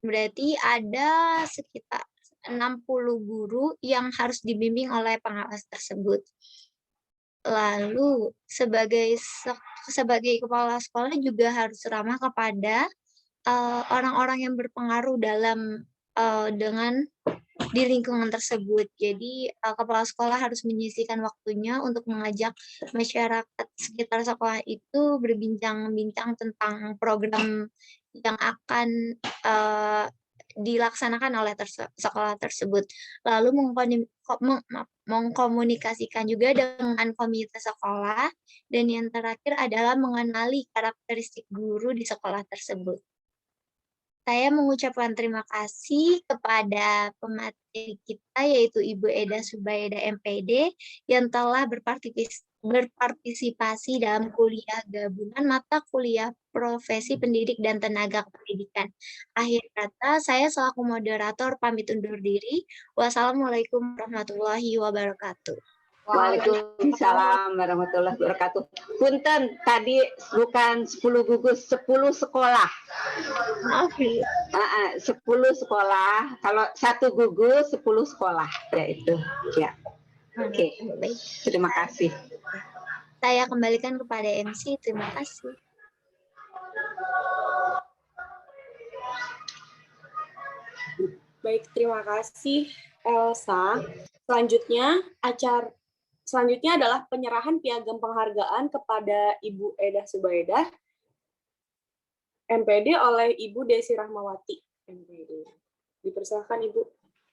Berarti ada sekitar 60 guru yang harus dibimbing oleh pengawas tersebut. Lalu sebagai kepala sekolah juga harus ramah kepada orang-orang yang berpengaruh dengan di lingkungan tersebut. Jadi kepala sekolah harus menyisihkan waktunya untuk mengajak masyarakat sekitar sekolah itu berbincang-bincang tentang program yang akan dilaksanakan oleh sekolah tersebut. Lalu mengkomunikasikan juga dengan komite sekolah, dan yang terakhir adalah mengenali karakteristik guru di sekolah tersebut. Saya mengucapkan terima kasih kepada pemateri kita, yaitu Ibu Eda Subaida MPD, yang telah berpartisipasi dalam kuliah gabungan mata kuliah profesi pendidik dan tenaga pendidikan. Akhir kata, saya selaku moderator pamit undur diri. Wassalamualaikum warahmatullahi wabarakatuh. Waalaikumsalam warahmatullahi wabarakatuh. Punten, tadi bukan 10 gugus, 10 sekolah. Maaf ya. 10 sekolah. Kalau satu gugus 10 sekolah, ya itu. Ya. Oke. Baik. Terima kasih. Saya kembalikan kepada MC. Terima kasih. Baik, terima kasih Elsa. Selanjutnya adalah penyerahan piagam penghargaan kepada Ibu Edah Subaidah, MPD oleh Ibu Desi Rahmawati, MPD. Dipersilakan Ibu.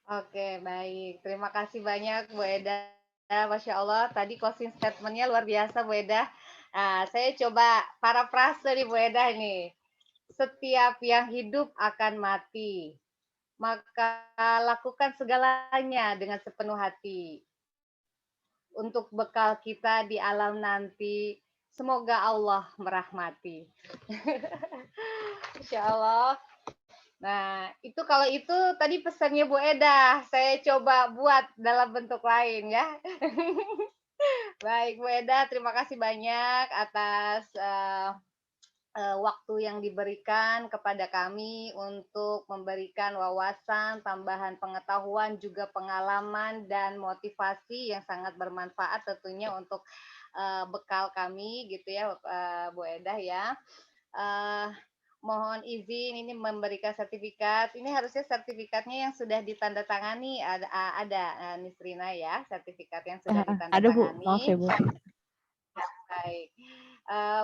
Oke, baik. Terima kasih banyak Bu Edah. Masya Allah, tadi closing statement-nya luar biasa Bu Edah. Nah, saya coba parafrase nih Bu Edah nih. Setiap yang hidup akan mati, maka lakukan segalanya dengan sepenuh hati. Untuk bekal kita di alam nanti, semoga Allah merahmati. Insya Allah. Nah, itu kalau itu tadi pesannya Bu Edah, saya coba buat dalam bentuk lain ya. Baik Bu Edah, terima kasih banyak atas waktu yang diberikan kepada kami untuk memberikan wawasan, tambahan pengetahuan, juga pengalaman dan motivasi yang sangat bermanfaat tentunya untuk bekal kami gitu ya Bu Edah ya. Mohon izin ini memberikan sertifikat. Ini harusnya sertifikatnya yang sudah ditandatangani ada Nisrina ya, sertifikat yang sudah ditandatangani. Ada Bu, maaf ya Bu. Baik.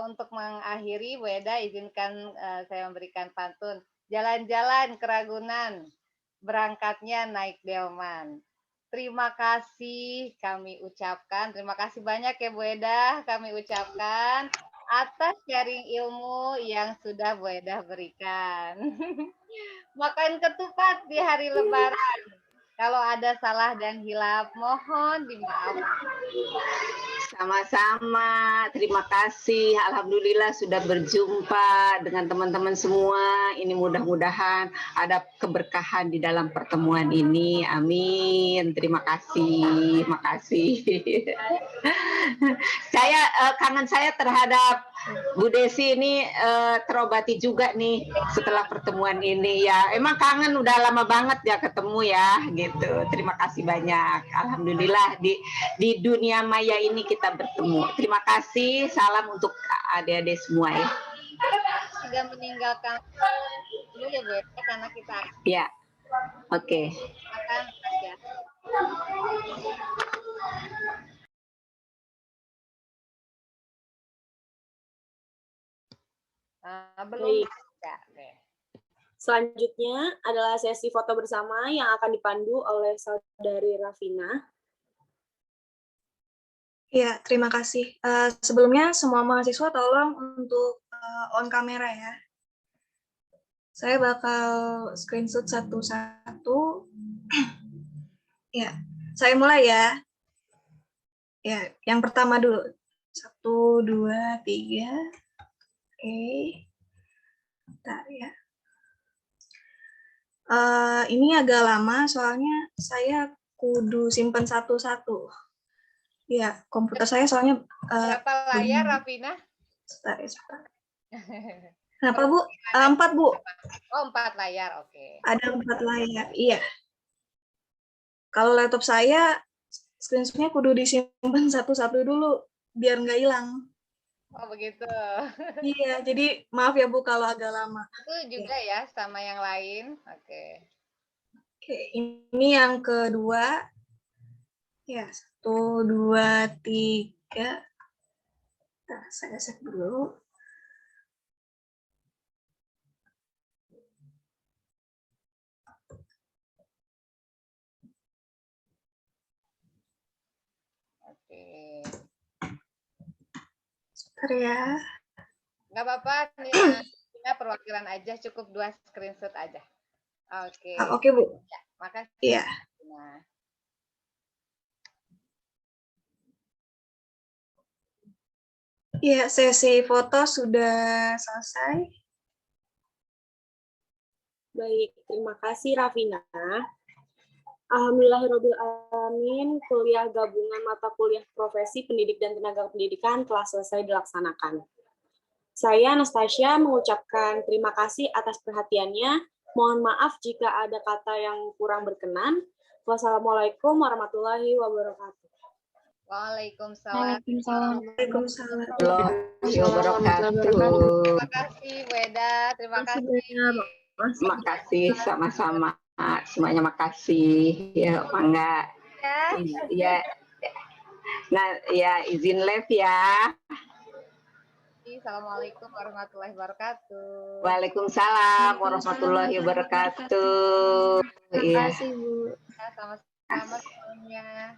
Untuk mengakhiri, Bu Eda, izinkan saya memberikan pantun. Jalan-jalan ke Ragunan, berangkatnya naik delman. Terima kasih kami ucapkan. Terima kasih banyak ya Bu Eda, kami ucapkan atas sharing ilmu yang sudah Bu Eda berikan. Makan ketupat di hari Lebaran. Kalau ada salah dan hilaf, mohon dimaafkan. Sama-sama, terima kasih. Alhamdulillah sudah berjumpa dengan teman-teman semua. Ini mudah-mudahan ada keberkahan di dalam pertemuan ini. Amin. Terima kasih, makasih. Kangen saya terhadap Bu Desi ini terobati juga nih setelah pertemuan ini ya. Emang kangen udah lama banget ya ketemu ya gitu. Terima kasih banyak. Alhamdulillah di dunia maya ini kita bertemu. Terima kasih. Salam untuk adik-adik semua ya. Sudah meninggalkan dulu ya Bu ya, karena kita. Ya. Oke. Makan ya. Belum. Ya, Selanjutnya adalah sesi foto bersama yang akan dipandu oleh Saudari Rafina. Ya, terima kasih. Sebelumnya semua mahasiswa tolong untuk on kamera ya. Saya bakal screenshot satu-satu. Ya, saya mulai ya. Ya, yang pertama dulu. 1, 2, 3. Oke. Bentar ya. Ini agak lama soalnya saya kudu simpen satu-satu. Ya, komputer saya soalnya berapa layar, Rafina? Sebentar. Kenapa, Bu? 4, Bu. Oh, 4 layar, oke. Ada 4 layar, iya. Kalau laptop saya, screenshot-nya kudu disimpan satu-satu dulu, biar nggak hilang. Oh, begitu. Iya, jadi maaf ya Bu kalau agak lama. Itu juga ya, sama yang lain. Oke. Oke, ini yang kedua. Ya, 1, 2, 3. Nah, saya save dulu. Oke. Sebentar ya. Nggak apa-apa, ini perwakilan aja, cukup 2 screenshot aja. Oke. Oke, Bu. Ya, makasih. Iya. Nah. Iya, sesi foto sudah selesai. Baik, terima kasih Rafina. Alhamdulillahirabbil alamin, kuliah gabungan mata kuliah profesi pendidik dan tenaga pendidikan telah selesai dilaksanakan. Saya Anastasia mengucapkan terima kasih atas perhatiannya. Mohon maaf jika ada kata yang kurang berkenan. Wassalamualaikum warahmatullahi wabarakatuh. Waalaikumsalam. Waalaikumsalam. Warahmatullahi wabarakatuh. Terima kasih Bu Eda, terima kasih. Makasih sama-sama. Semuanya makasih. Ya, Mangga. Ya. Ya. Nah, ya izin live ya. Assalamualaikum warahmatullahi wabarakatuh. Waalaikumsalam warahmatullahi wabarakatuh. Terima Iya. kasih, Bu. Ya, sama-sama semuanya.